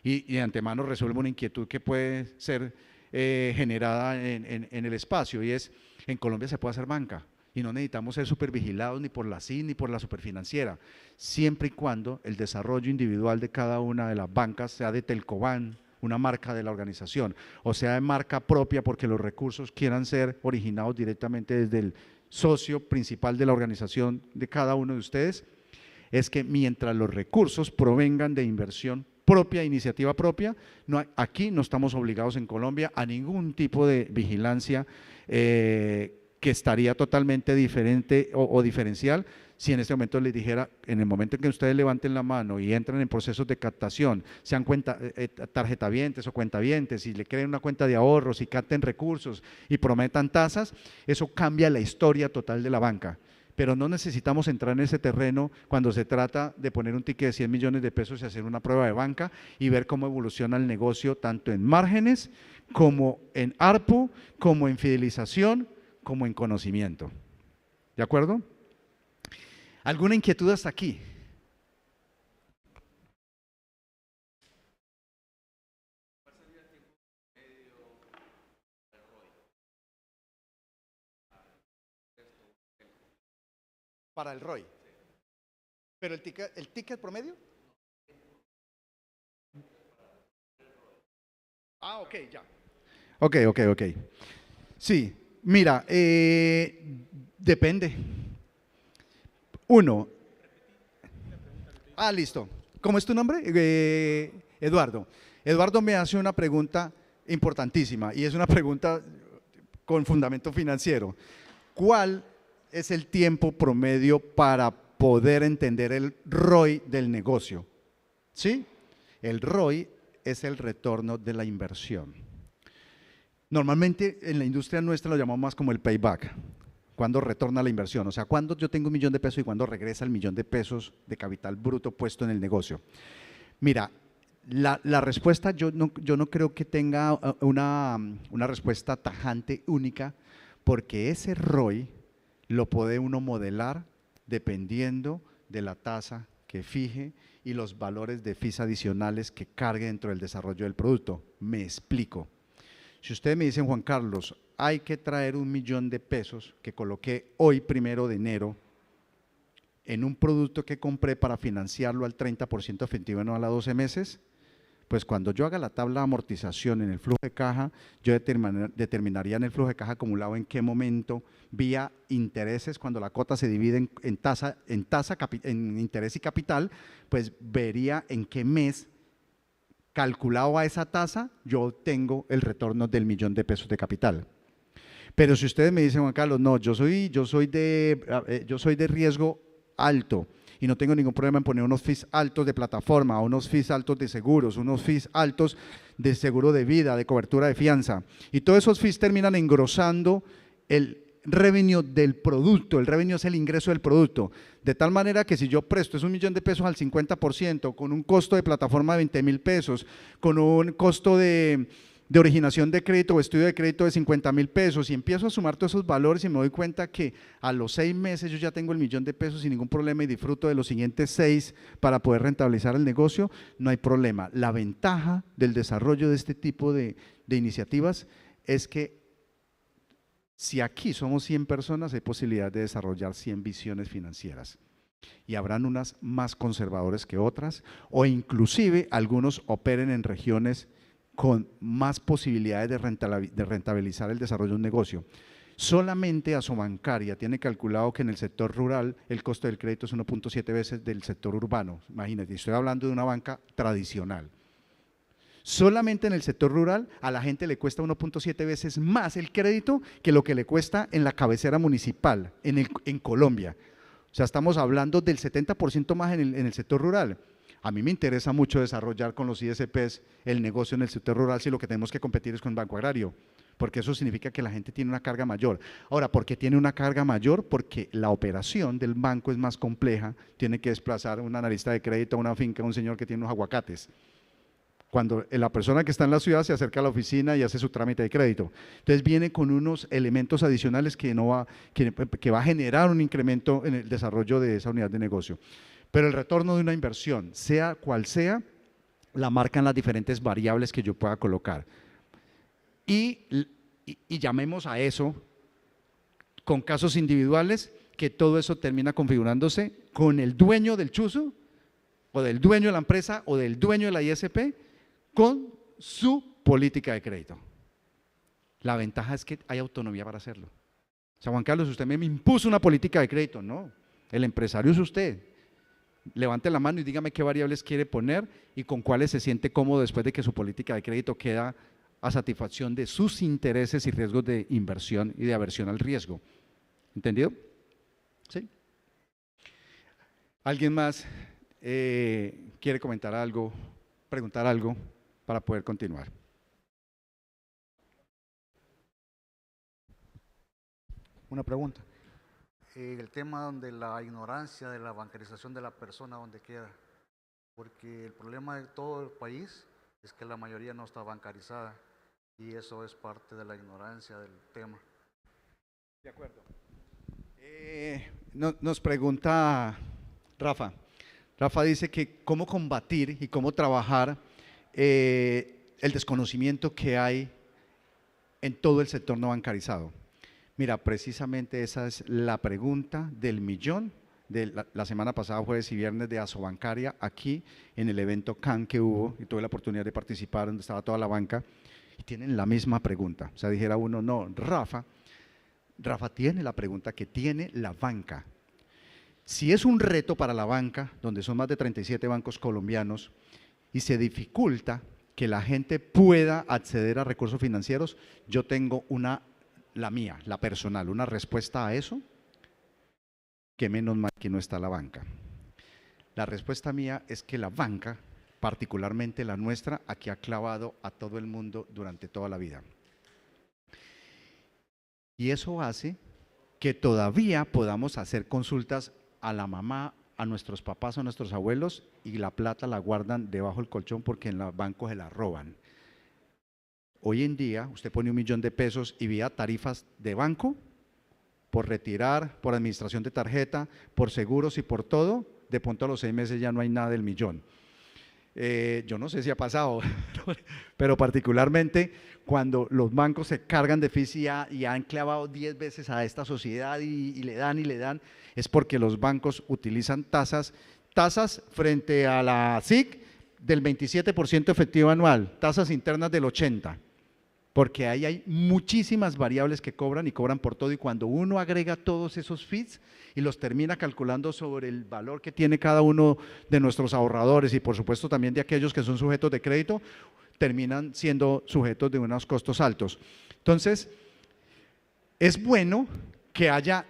Y de antemano resuelve una inquietud que puede ser generada en el espacio, y es, en Colombia se puede hacer banca, y no necesitamos ser supervigilados ni por la CIN ni por la superfinanciera, siempre y cuando el desarrollo individual de cada una de las bancas sea de Telcoban, una marca de la organización, o sea de marca propia porque los recursos quieran ser originados directamente desde el socio principal de la organización de cada uno de ustedes, es que mientras los recursos provengan de inversión propia, iniciativa propia, aquí no estamos obligados en Colombia a ningún tipo de vigilancia que estaría totalmente diferente o diferencial. Si en este momento les dijera, en el momento en que ustedes levanten la mano y entran en procesos de captación, sean tarjetavientes o cuentavientes, y le creen una cuenta de ahorros y capten recursos y prometan tasas, eso cambia la historia total de la banca. Pero no necesitamos entrar en ese terreno cuando se trata de poner un ticket de 100 millones de pesos y hacer una prueba de banca y ver cómo evoluciona el negocio tanto en márgenes, como en ARPU, como en fidelización, como en conocimiento. ¿De acuerdo? ¿Alguna inquietud hasta aquí? Para el ROI. ¿Pero el ticket promedio? Ah, ok, ya. Ok. Sí, mira, depende. Uno. Listo. ¿Cómo es tu nombre? Eduardo. Eduardo me hace una pregunta importantísima y es una pregunta con fundamento financiero. ¿Cuál es el tiempo promedio para poder entender el ROI del negocio? ¿Sí? El ROI es el retorno de la inversión. Normalmente en la industria nuestra lo llamamos más como el payback, cuando retorna la inversión, o sea, cuando yo tengo 1.000.000 de pesos y cuando regresa el 1.000.000 de pesos de capital bruto puesto en el negocio. Mira, la respuesta yo no creo que tenga una respuesta tajante única, porque ese ROI lo puede uno modelar dependiendo de la tasa que fije y los valores de fees adicionales que cargue dentro del desarrollo del producto. Me explico. Si ustedes me dicen, Juan Carlos, hay que traer 1.000.000 de pesos que coloqué hoy 1 de enero en un producto que compré para financiarlo al 30% efectivo anual a 12 meses, pues cuando yo haga la tabla de amortización en el flujo de caja, yo determinaría en el flujo de caja acumulado en qué momento, vía intereses, cuando la cuota se divide en interés y capital, pues vería en qué mes, calculado a esa tasa, yo tengo el retorno del 1.000.000 de pesos de capital. Pero si ustedes me dicen, Juan Carlos, no, yo soy de riesgo alto y no tengo ningún problema en poner unos fees altos de plataforma, unos fees altos de seguros, unos fees altos de seguro de vida, de cobertura de fianza, y todos esos fees terminan engrosando el revenue del producto. El revenue es el ingreso del producto, de tal manera que si yo presto es 1.000.000 de pesos al 50%, con un costo de plataforma de 20.000 pesos, con un costo de originación de crédito o estudio de crédito de 50.000 pesos, y empiezo a sumar todos esos valores y me doy cuenta que a los 6 meses yo ya tengo el 1.000.000 de pesos sin ningún problema y disfruto de los siguientes 6 para poder rentabilizar el negocio, no hay problema. La ventaja del desarrollo de este tipo de iniciativas es que si aquí somos 100 personas, hay posibilidad de desarrollar 100 visiones financieras. Y habrán unas más conservadoras que otras, o inclusive algunos operen en regiones con más posibilidades de rentabilizar el desarrollo de un negocio. Solamente Asobancaria tiene calculado que en el sector rural el costo del crédito es 1.7 veces del sector urbano. Imagínate, estoy hablando de una banca tradicional. Solamente en el sector rural a la gente le cuesta 1.7 veces más el crédito que lo que le cuesta en la cabecera municipal, en Colombia. O sea, estamos hablando del 70% más en el sector rural. A mí me interesa mucho desarrollar con los ISPs el negocio en el sector rural si lo que tenemos que competir es con el Banco Agrario, porque eso significa que la gente tiene una carga mayor. Ahora, ¿por qué tiene una carga mayor? Porque la operación del banco es más compleja, tiene que desplazar un analista de crédito a una finca, un señor que tiene unos aguacates, cuando la persona que está en la ciudad se acerca a la oficina y hace su trámite de crédito. Entonces viene con unos elementos adicionales que va a generar un incremento en el desarrollo de esa unidad de negocio. Pero el retorno de una inversión, sea cual sea, la marcan las diferentes variables que yo pueda colocar. Y llamemos a eso, con casos individuales, que todo eso termina configurándose con el dueño del chuzo, o del dueño de la empresa, o del dueño de la ISP, con su política de crédito. La ventaja es que hay autonomía para hacerlo. O sea, Juan Carlos, usted me impuso una política de crédito. No, el empresario es usted. Levante la mano y dígame qué variables quiere poner y con cuáles se siente cómodo después de que su política de crédito queda a satisfacción de sus intereses y riesgos de inversión y de aversión al riesgo. ¿Entendido? ¿Sí? ¿Alguien más quiere comentar algo, preguntar algo para poder continuar? Una pregunta. El tema donde la ignorancia de la bancarización de la persona, ¿dónde queda? Porque el problema de todo el país es que la mayoría no está bancarizada y eso es parte de la ignorancia del tema. De acuerdo. Nos pregunta Rafa. Rafa dice que cómo combatir y cómo trabajar el desconocimiento que hay en todo el sector no bancarizado. Mira, precisamente esa es la pregunta del millón de la semana pasada, jueves y viernes, de Asobancaria, aquí en el evento CAN que hubo, y tuve la oportunidad de participar, donde estaba toda la banca, y tienen la misma pregunta. O sea, dijera uno, no, Rafa tiene la pregunta que tiene la banca. Si es un reto para la banca, donde son más de 37 bancos colombianos, y se dificulta que la gente pueda acceder a recursos financieros, yo tengo la mía, la personal, una respuesta a eso, que menos mal que no está la banca. La respuesta mía es que la banca, particularmente la nuestra, aquí ha clavado a todo el mundo durante toda la vida. Y eso hace que todavía podamos hacer consultas a la mamá, a nuestros papás, a nuestros abuelos, y la plata la guardan debajo del colchón porque en los bancos se la roban. Hoy en día usted pone 1 millón de pesos y vía tarifas de banco, por retirar, por administración de tarjeta, por seguros y por todo, de pronto a los 6 meses ya no hay nada del millón. Yo no sé si ha pasado, pero particularmente cuando los bancos se cargan de fees y han clavado 10 veces a esta sociedad y le dan, es porque los bancos utilizan tasas frente a la SIC del 27% efectivo anual, tasas internas del 80%. Porque ahí hay muchísimas variables que cobran y cobran por todo, y cuando uno agrega todos esos fees y los termina calculando sobre el valor que tiene cada uno de nuestros ahorradores y por supuesto también de aquellos que son sujetos de crédito, terminan siendo sujetos de unos costos altos. Entonces, es bueno que haya,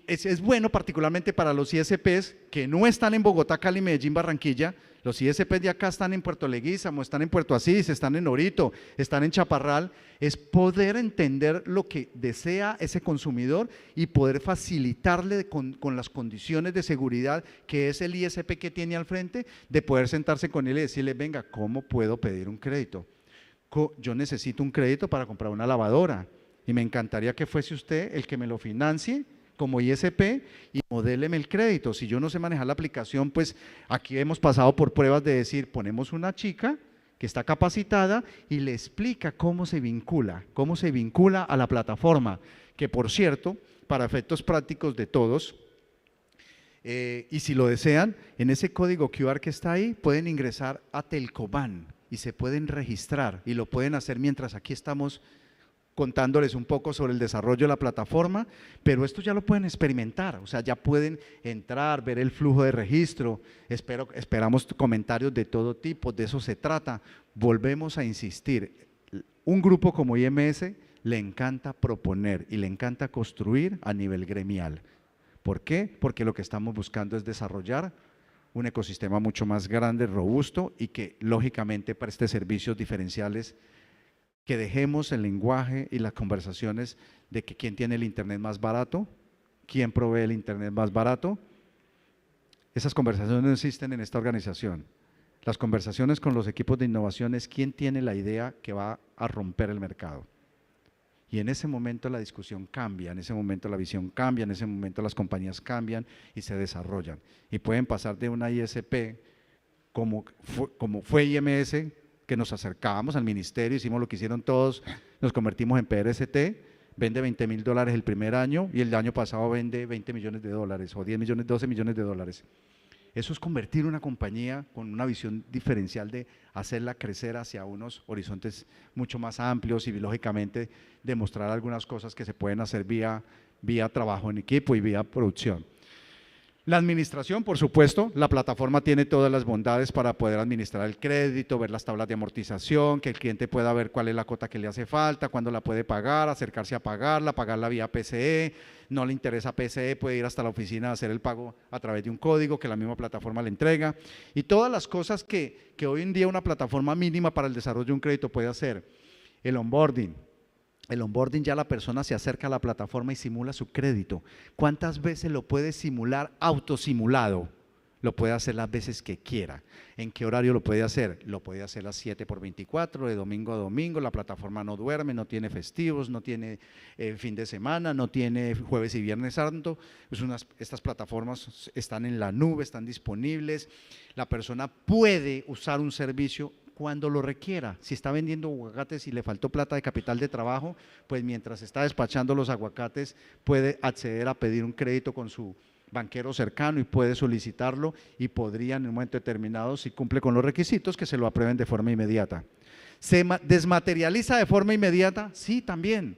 es bueno particularmente para los ISPs que no están en Bogotá, Cali, Medellín, Barranquilla. Los ISPs de acá están en Puerto Leguízamo, están en Puerto Asís, están en Orito, están en Chaparral. Es poder entender lo que desea ese consumidor y poder facilitarle con las condiciones de seguridad que es el ISP que tiene al frente, de poder sentarse con él y decirle, venga, ¿cómo puedo pedir un crédito? Yo necesito un crédito para comprar una lavadora y me encantaría que fuese usted el que me lo financie como ISP y modéleme el crédito. Si yo no sé manejar la aplicación, pues aquí hemos pasado por pruebas de decir, ponemos una chica que está capacitada y le explica cómo se vincula a la plataforma, que por cierto, para efectos prácticos de todos, y si lo desean, en ese código QR que está ahí, pueden ingresar a Telcoban y se pueden registrar y lo pueden hacer mientras aquí estamos contándoles un poco sobre el desarrollo de la plataforma, pero esto ya lo pueden experimentar, o sea, ya pueden entrar, ver el flujo de registro, esperamos comentarios de todo tipo, de eso se trata. Volvemos a insistir, un grupo como IMS le encanta proponer y le encanta construir a nivel gremial. ¿Por qué? Porque lo que estamos buscando es desarrollar un ecosistema mucho más grande, robusto y que lógicamente preste servicios diferenciales, que dejemos el lenguaje y las conversaciones de que quién tiene el internet más barato, quién provee el internet más barato. Esas conversaciones no existen en esta organización. Las conversaciones con los equipos de innovación es quién tiene la idea que va a romper el mercado. Y en ese momento la discusión cambia, en ese momento la visión cambia, en ese momento las compañías cambian y se desarrollan. Y pueden pasar de una ISP como fue IMS, que nos acercábamos al ministerio, hicimos lo que hicieron todos, nos convertimos en PRST, vende $20.000 el primer año y el año pasado vende $20 millones o 10 millones, 12 millones de dólares. Eso es convertir una compañía con una visión diferencial de hacerla crecer hacia unos horizontes mucho más amplios y lógicamente demostrar algunas cosas que se pueden hacer vía trabajo en equipo y vía producción. La administración, por supuesto, la plataforma tiene todas las bondades para poder administrar el crédito, ver las tablas de amortización, que el cliente pueda ver cuál es la cuota que le hace falta, cuándo la puede pagar, acercarse a pagarla vía PCE, no le interesa PCE, puede ir hasta la oficina a hacer el pago a través de un código que la misma plataforma le entrega, y todas las cosas que hoy en día una plataforma mínima para el desarrollo de un crédito puede hacer. El onboarding. El onboarding, ya la persona se acerca a la plataforma y simula su crédito. ¿Cuántas veces lo puede simular autosimulado? Lo puede hacer las veces que quiera. ¿En qué horario lo puede hacer? Lo puede hacer las 7x24, de domingo a domingo. La plataforma no duerme, no tiene festivos, no tiene fin de semana, no tiene jueves y viernes santo. Estas plataformas están en la nube, están disponibles. La persona puede usar un servicio cuando lo requiera. Si está vendiendo aguacates y le faltó plata de capital de trabajo, pues mientras está despachando los aguacates puede acceder a pedir un crédito con su banquero cercano y puede solicitarlo y podría en un momento determinado, si cumple con los requisitos, que se lo aprueben de forma inmediata. ¿Se desmaterializa de forma inmediata? Sí, también.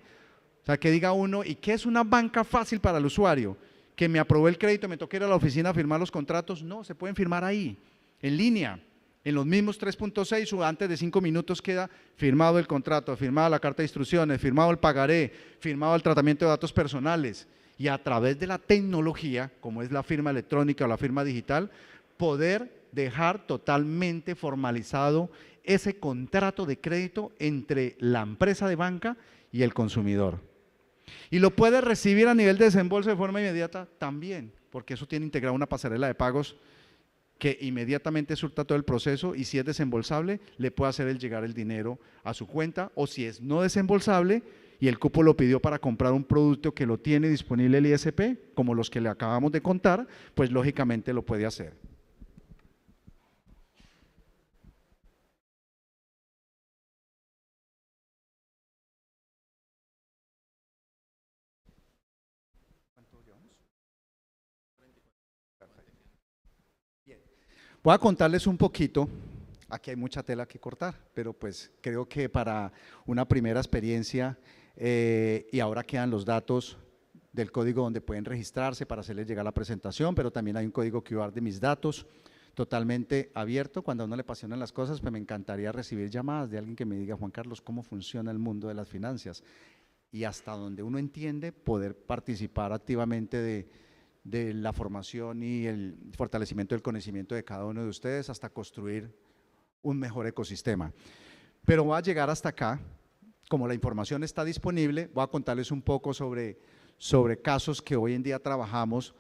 O sea, que diga uno, ¿y qué es una banca fácil para el usuario? Que me aprobó el crédito, me toca ir a la oficina a firmar los contratos. No, se pueden firmar ahí, en línea. En los mismos 3.6 o antes de 5 minutos queda firmado el contrato, firmada la carta de instrucciones, firmado el pagaré, firmado el tratamiento de datos personales. Y a través de la tecnología, como es la firma electrónica o la firma digital, poder dejar totalmente formalizado ese contrato de crédito entre la empresa de banca y el consumidor. Y lo puede recibir a nivel de desembolso de forma inmediata también, porque eso tiene integrado una pasarela de pagos que inmediatamente surta todo el proceso, y si es desembolsable, le puede hacer llegar el dinero a su cuenta, o si es no desembolsable y el cupo lo pidió para comprar un producto que lo tiene disponible el ISP, como los que le acabamos de contar, pues lógicamente lo puede hacer. Voy a contarles un poquito, aquí hay mucha tela que cortar, pero pues creo que para una primera experiencia, y ahora quedan los datos del código donde pueden registrarse para hacerles llegar la presentación, pero también hay un código QR de mis datos, totalmente abierto. Cuando a uno le apasionan las cosas, pues me encantaría recibir llamadas de alguien que me diga: Juan Carlos, ¿cómo funciona el mundo de las finanzas? Y hasta donde uno entiende, poder participar activamente de la formación y el fortalecimiento del conocimiento de cada uno de ustedes hasta construir un mejor ecosistema. Pero voy a llegar hasta acá. Como la información está disponible, voy a contarles un poco sobre casos que hoy en día trabajamos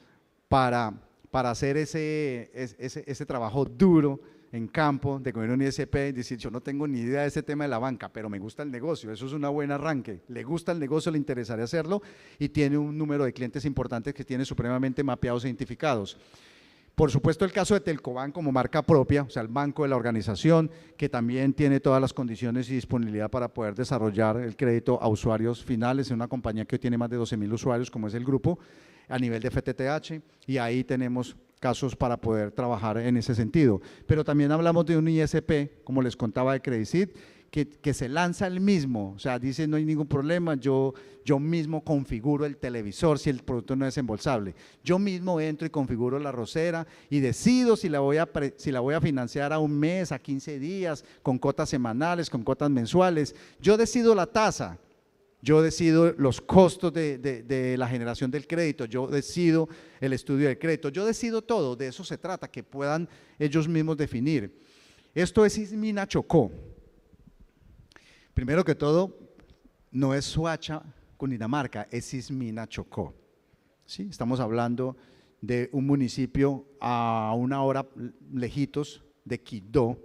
para hacer ese trabajo duro en campo de coger un ISP y decir: yo no tengo ni idea de ese tema de la banca, pero me gusta el negocio. Eso es un buen arranque. Le gusta el negocio, le interesaría hacerlo y tiene un número de clientes importantes que tiene supremamente mapeados e identificados. Por supuesto, el caso de Telcoban como marca propia, o sea, el banco de la organización, que también tiene todas las condiciones y disponibilidad para poder desarrollar el crédito a usuarios finales, en una compañía que hoy tiene más de 12.000 usuarios, como es el grupo, a nivel de FTTH, y ahí tenemos casos para poder trabajar en ese sentido. Pero también hablamos de un ISP, como les contaba, de Credicid, que se lanza el mismo, o sea, dice: no hay ningún problema, yo mismo configuro el televisor si el producto no es desembolsable, yo mismo entro y configuro la arrocera y decido si la voy a financiar a un mes, a 15 días, con cuotas semanales, con cuotas mensuales, yo decido la tasa, yo decido los costos de la generación del crédito, yo decido el estudio del crédito, yo decido todo. De eso se trata, que puedan ellos mismos definir. Esto es Ismina Chocó. Primero que todo, no es Soacha, Cundinamarca, es Ismina Chocó. ¿Sí? Estamos hablando de un municipio a una hora lejitos de Quibdó,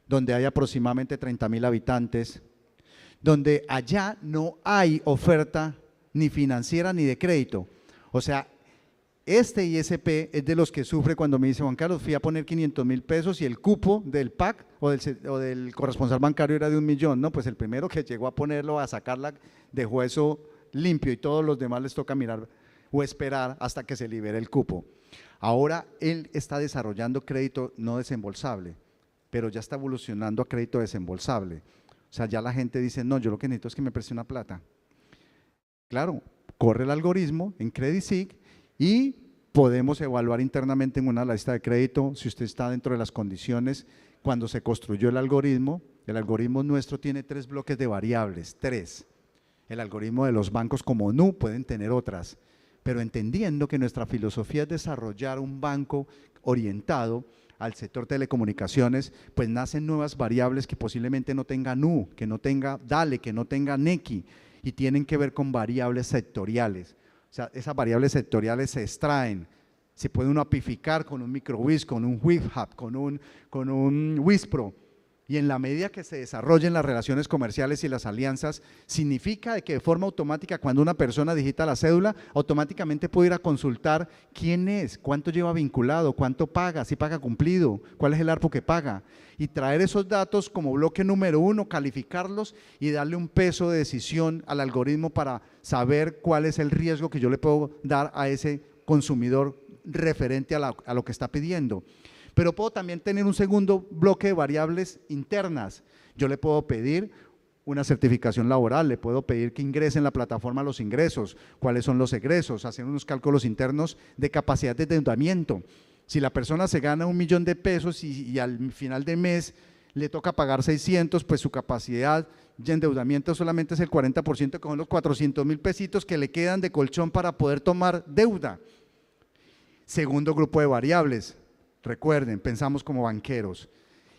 donde hay aproximadamente 30.000 habitantes, donde allá no hay oferta ni financiera ni de crédito. O sea, este ISP es de los que sufre cuando me dice: Juan Carlos, fui a poner 500.000 pesos y el cupo del PAC o del corresponsal bancario era de 1 millón. No, pues el primero que llegó a ponerlo, a sacarla, dejó eso limpio, y todos los demás les toca mirar o esperar hasta que se libere el cupo. Ahora él está desarrollando crédito no desembolsable, pero ya está evolucionando a crédito desembolsable. O sea, ya la gente dice: no, yo lo que necesito es que me preste una plata. Claro, corre el algoritmo en Credicid y podemos evaluar internamente en una lista de crédito si usted está dentro de las condiciones. Cuando se construyó el algoritmo nuestro tiene 3 bloques de variables, 3. El algoritmo de los bancos como Nu pueden tener otras, pero entendiendo que nuestra filosofía es desarrollar un banco orientado al sector telecomunicaciones, pues nacen nuevas variables que posiblemente no tenga Nu, que no tenga Dale, que no tenga Nequi, y tienen que ver con variables sectoriales. O sea, esas variables sectoriales se extraen, se puede uno apificar con un MicroWiz, con un WIFHub, con un Wispro, y en la medida que se desarrollen las relaciones comerciales y las alianzas, significa de que de forma automática, cuando una persona digita la cédula, automáticamente puede ir a consultar quién es, cuánto lleva vinculado, cuánto paga, si paga cumplido, cuál es el ARPU que paga, y traer esos datos como bloque número 1, calificarlos y darle un peso de decisión al algoritmo para saber cuál es el riesgo que yo le puedo dar a ese consumidor referente a lo que está pidiendo. Pero puedo también tener un segundo bloque de variables internas. Yo le puedo pedir una certificación laboral, le puedo pedir que ingrese en la plataforma los ingresos, cuáles son los egresos, hacer unos cálculos internos de capacidad de endeudamiento. Si la persona se gana 1.000.000 de pesos y al final de mes le toca pagar 600, pues su capacidad de endeudamiento solamente es el 40%, que son los 400.000 pesitos que le quedan de colchón para poder tomar deuda. Segundo grupo de variables, recuerden, pensamos como banqueros.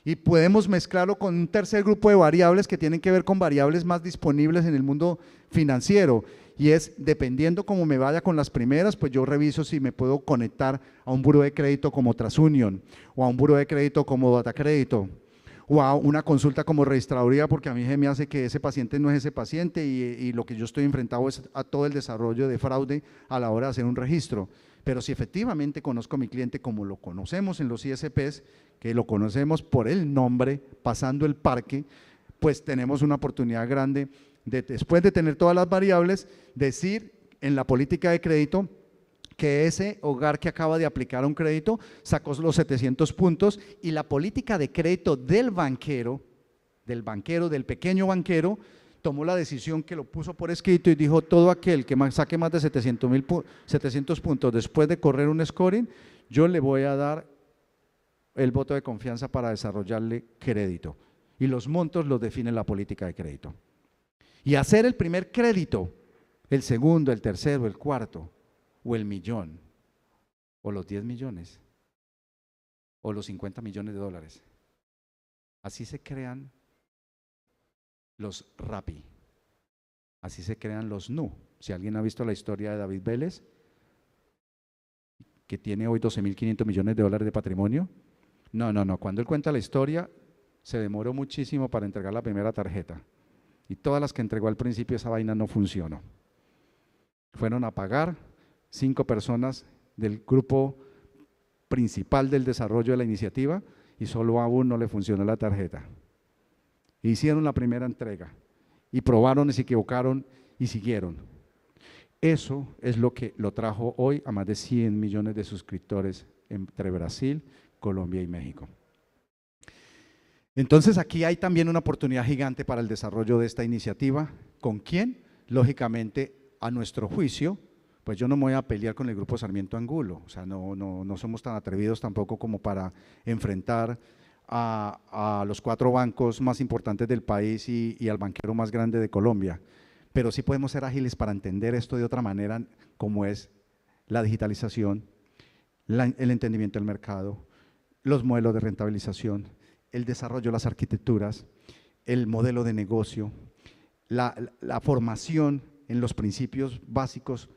Y podemos mezclarlo con un tercer grupo de variables que tienen que ver con variables más disponibles en el mundo financiero. Y es, dependiendo cómo me vaya con las primeras, pues yo reviso si me puedo conectar a un buró de crédito como TransUnion, o a un buró de crédito como DataCrédito, o a una consulta como registraduría, porque a mí se me hace que ese paciente no es ese paciente y lo que yo estoy enfrentado es a todo el desarrollo de fraude a la hora de hacer un registro. Pero si efectivamente conozco a mi cliente como lo conocemos en los ISPs, que lo conocemos por el nombre, pasando el parque, pues tenemos una oportunidad grande de, después de tener todas las variables, decir en la política de crédito que ese hogar que acaba de aplicar un crédito sacó los 700 puntos y la política de crédito del banquero, del pequeño banquero, tomó la decisión que lo puso por escrito y dijo: todo aquel que saque más de 700 puntos después de correr un scoring, yo le voy a dar el voto de confianza para desarrollarle crédito. Y los montos los define la política de crédito. Y hacer el primer crédito, el segundo, el tercero, el cuarto, o el 1.000.000, o los 10 millones, o los 50 millones de dólares. Así se crean los Rappi, así se crean los Nu. Si alguien ha visto la historia de David Vélez, que tiene hoy 12.500 millones de dólares de patrimonio, no, cuando él cuenta la historia, se demoró muchísimo para entregar la primera tarjeta, y todas las que entregó al principio esa vaina no funcionó. Fueron a pagar 5 personas del grupo principal del desarrollo de la iniciativa y solo a uno le funcionó la tarjeta. Hicieron la primera entrega y probaron y se equivocaron y siguieron. Eso es lo que lo trajo hoy a más de 100 millones de suscriptores entre Brasil, Colombia y México. Entonces aquí hay también una oportunidad gigante para el desarrollo de esta iniciativa. ¿Con quién? Lógicamente, a nuestro juicio, pues yo no me voy a pelear con el Grupo Sarmiento Angulo, o sea, no somos tan atrevidos tampoco como para enfrentar a los 4 bancos más importantes del país y al banquero más grande de Colombia, pero sí podemos ser ágiles para entender esto de otra manera, como es la digitalización, el entendimiento del mercado, los modelos de rentabilización, el desarrollo de las arquitecturas, el modelo de negocio, la formación en los principios básicos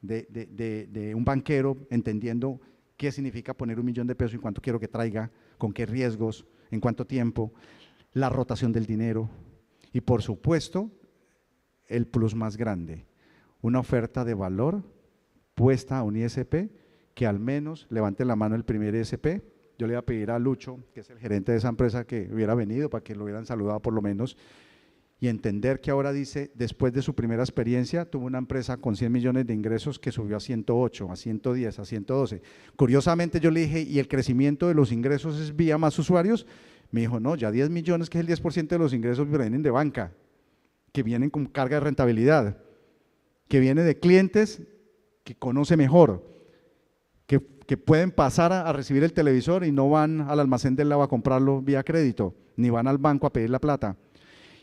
de un banquero, entendiendo qué significa poner 1.000.000 de pesos y cuánto quiero que traiga, con qué riesgos, en cuánto tiempo, la rotación del dinero y por supuesto el plus más grande, una oferta de valor puesta a un ISP que al menos levante la mano el primer ISP. Yo le iba a pedir a Lucho, que es el gerente de esa empresa, que hubiera venido para que lo hubieran saludado por lo menos, y entender que ahora dice, después de su primera experiencia, tuvo una empresa con 100 millones de ingresos que subió a 108, a 110, a 112. Curiosamente yo le dije, ¿y el crecimiento de los ingresos es vía más usuarios? Me dijo, no, ya 10 millones, que es el 10% de los ingresos, vienen de banca, que vienen con carga de rentabilidad, que viene de clientes que conoce mejor, que pueden pasar a recibir el televisor y no van al almacén del lado a comprarlo vía crédito, ni van al banco a pedir la plata.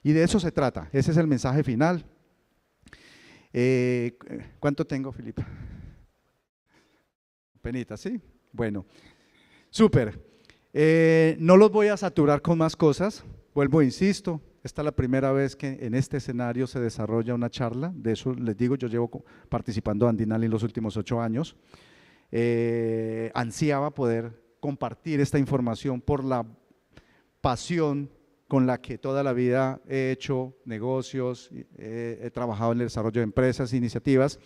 Y de eso se trata, ese es el mensaje final. ¿Cuánto tengo, Filipa? Penita, ¿sí? Bueno, súper. No los voy a saturar con más cosas, vuelvo e insisto, esta es la primera vez que en este escenario se desarrolla una charla, de eso les digo, yo llevo participando en Andinali los últimos 8 años, ansiaba poder compartir esta información por la pasión con la que toda la vida he hecho negocios, he trabajado en el desarrollo de empresas, iniciativas,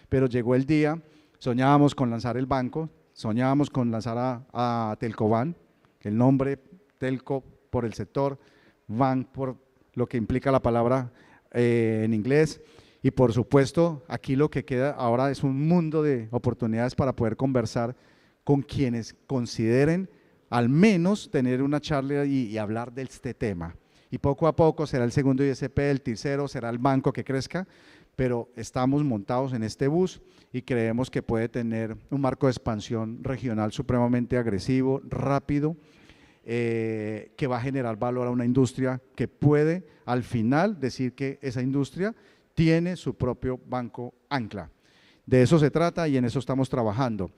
pero llegó el día, soñábamos con lanzar el banco, soñábamos con lanzar a Telcoban, el nombre Telco por el sector, Bank por lo que implica la palabra en inglés, y por supuesto aquí lo que queda ahora es un mundo de oportunidades para poder conversar con quienes consideren al menos tener una charla y hablar de este tema. Y poco a poco será el segundo ISP, el tercero será el banco que crezca, pero estamos montados en este bus y creemos que puede tener un marco de expansión regional supremamente agresivo, rápido, que va a generar valor a una industria que puede al final decir que esa industria tiene su propio banco ancla. De eso se trata y en eso estamos trabajando.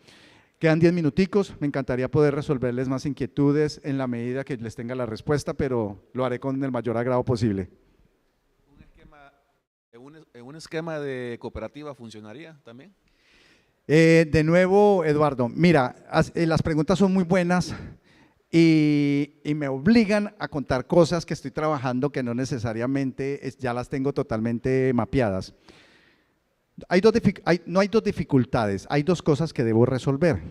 Quedan 10 minuticos, me encantaría poder resolverles más inquietudes en la medida que les tenga la respuesta, pero lo haré con el mayor agrado posible. ¿Un esquema de cooperativa funcionaría también? De nuevo, Eduardo, mira, las preguntas son muy buenas y me obligan a contar cosas que estoy trabajando que no necesariamente ya las tengo totalmente mapeadas. No hay dos dificultades, hay dos cosas que debo resolver,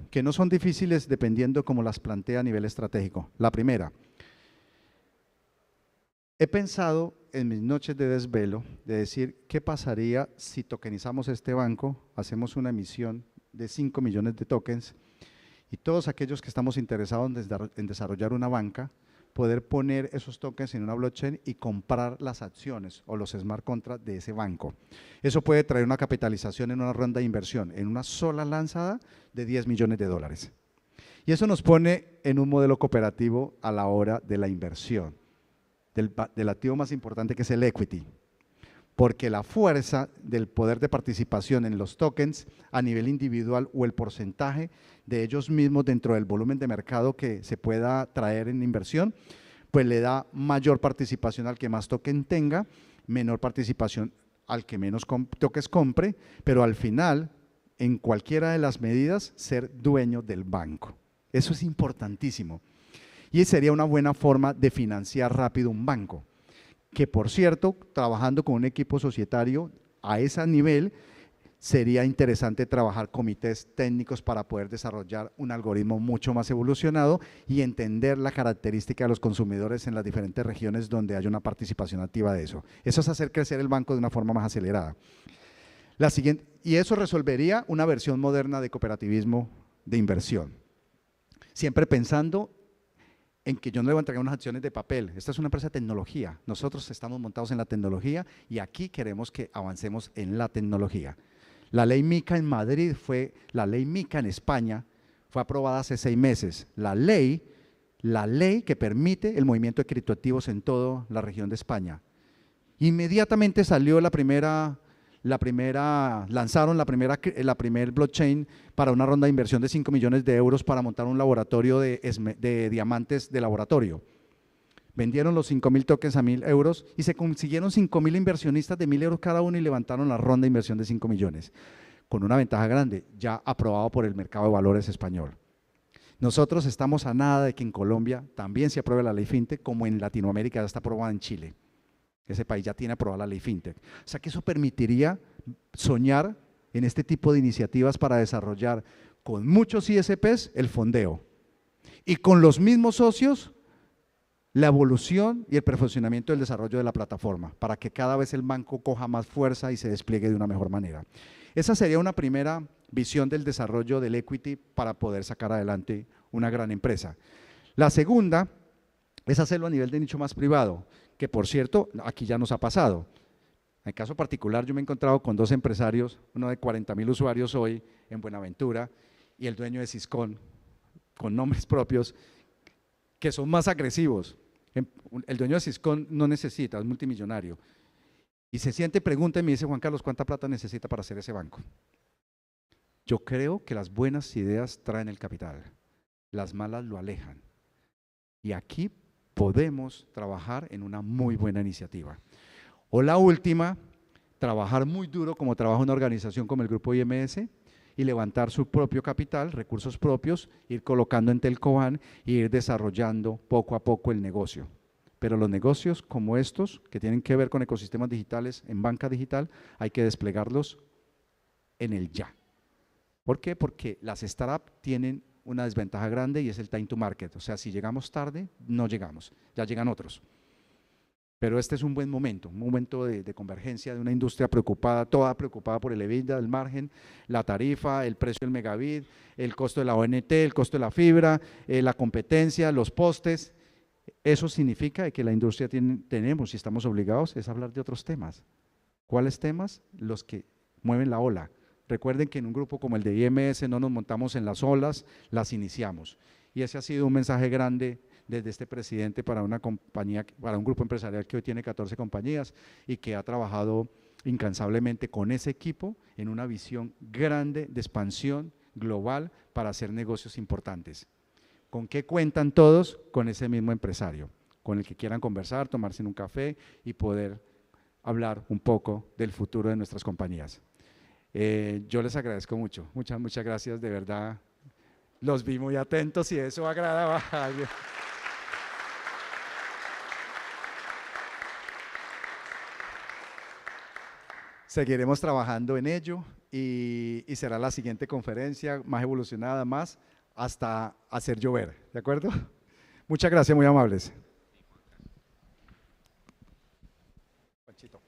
que no son difíciles dependiendo cómo las plantea a nivel estratégico. La primera, he pensado en mis noches de desvelo de decir qué pasaría si tokenizamos este banco, hacemos una emisión de 5 millones de tokens y todos aquellos que estamos interesados en desarrollar una banca, poder poner esos tokens en una blockchain y comprar las acciones o los smart contracts de ese banco. Eso puede traer una capitalización en una ronda de inversión, en una sola lanzada de 10 millones de dólares. Y eso nos pone en un modelo cooperativo a la hora de la inversión, del activo más importante que es el equity, porque la fuerza del poder de participación en los tokens a nivel individual o el porcentaje de ellos mismos dentro del volumen de mercado que se pueda traer en inversión, pues le da mayor participación al que más token tenga, menor participación al que menos tokens compre, pero al final, en cualquiera de las medidas, ser dueño del banco. Eso es importantísimo. Y sería una buena forma de financiar rápido un banco, que por cierto, trabajando con un equipo societario a ese nivel, sería interesante trabajar comités técnicos para poder desarrollar un algoritmo mucho más evolucionado y entender la característica de los consumidores en las diferentes regiones donde haya una participación activa de eso. Eso es hacer crecer el banco de una forma más acelerada. Y eso resolvería una versión moderna de cooperativismo de inversión. Siempre pensando en que yo no le voy a entregar unas acciones de papel. Esta es una empresa de tecnología. Nosotros estamos montados en la tecnología y aquí queremos que avancemos en la tecnología. La ley MiCA en Madrid la ley MiCA en España fue aprobada hace 6 meses. La ley que permite el movimiento de criptoactivos en toda la región de España. Inmediatamente salió lanzaron la primera blockchain para una ronda de inversión de 5 millones de euros para montar un laboratorio de diamantes de laboratorio. Vendieron los 5.000 tokens a 1.000 euros y se consiguieron 5.000 inversionistas de 1.000 euros cada uno y levantaron la ronda de inversión de 5 millones. Con una ventaja grande, ya aprobado por el mercado de valores español. Nosotros estamos a nada de que en Colombia también se apruebe la ley FinTech, como en Latinoamérica ya está aprobada en Chile. Ese país ya tiene aprobada la ley FinTech. O sea que eso permitiría soñar en este tipo de iniciativas para desarrollar con muchos ISPs el fondeo y con los mismos socios la evolución y el perfeccionamiento del desarrollo de la plataforma para que cada vez el banco coja más fuerza y se despliegue de una mejor manera. Esa sería una primera visión del desarrollo del equity para poder sacar adelante una gran empresa. La segunda es hacerlo a nivel de nicho más privado, que por cierto, aquí ya nos ha pasado. En el caso particular, yo me he encontrado con 2 empresarios, uno de 40.000 usuarios hoy en Buenaventura y el dueño de Siscon, con nombres propios, que son más agresivos. El dueño de Siscon no necesita, es multimillonario. Y se siente, pregunta y me dice: Juan Carlos, ¿cuánta plata necesita para hacer ese banco? Yo creo que las buenas ideas traen el capital, las malas lo alejan. Y aquí podemos trabajar en una muy buena iniciativa. O la última, trabajar muy duro como trabaja una organización como el Grupo IMS y levantar su propio capital, recursos propios, ir colocando en Telcoban e ir desarrollando poco a poco el negocio. Pero los negocios como estos, que tienen que ver con ecosistemas digitales en banca digital, hay que desplegarlos en el ya. ¿Por qué? Porque las startups tienen una desventaja grande y es el time to market. O sea, si llegamos tarde, no llegamos, ya llegan otros. Pero este es un buen momento, un momento de convergencia de una industria preocupada, toda preocupada por el EBITDA, el margen, la tarifa, el precio del megabit, el costo de la ONT, el costo de la fibra, la competencia, los postes. Eso significa que la industria tenemos y estamos obligados es hablar de otros temas. ¿Cuáles temas? Los que mueven la ola. Recuerden que en un grupo como el de IMS no nos montamos en las olas, las iniciamos. Y ese ha sido un mensaje grande desde este presidente para una compañía, para un grupo empresarial que hoy tiene 14 compañías y que ha trabajado incansablemente con ese equipo en una visión grande de expansión global para hacer negocios importantes. ¿Con qué cuentan todos? Con ese mismo empresario, con el que quieran conversar, tomarse un café y poder hablar un poco del futuro de nuestras compañías. Yo les agradezco mucho, muchas gracias, de verdad, los vi muy atentos y eso agradaba a alguien. Seguiremos trabajando en ello y será la siguiente conferencia más evolucionada, más hasta hacer llover, ¿de acuerdo? Muchas gracias, muy amables. Panchito.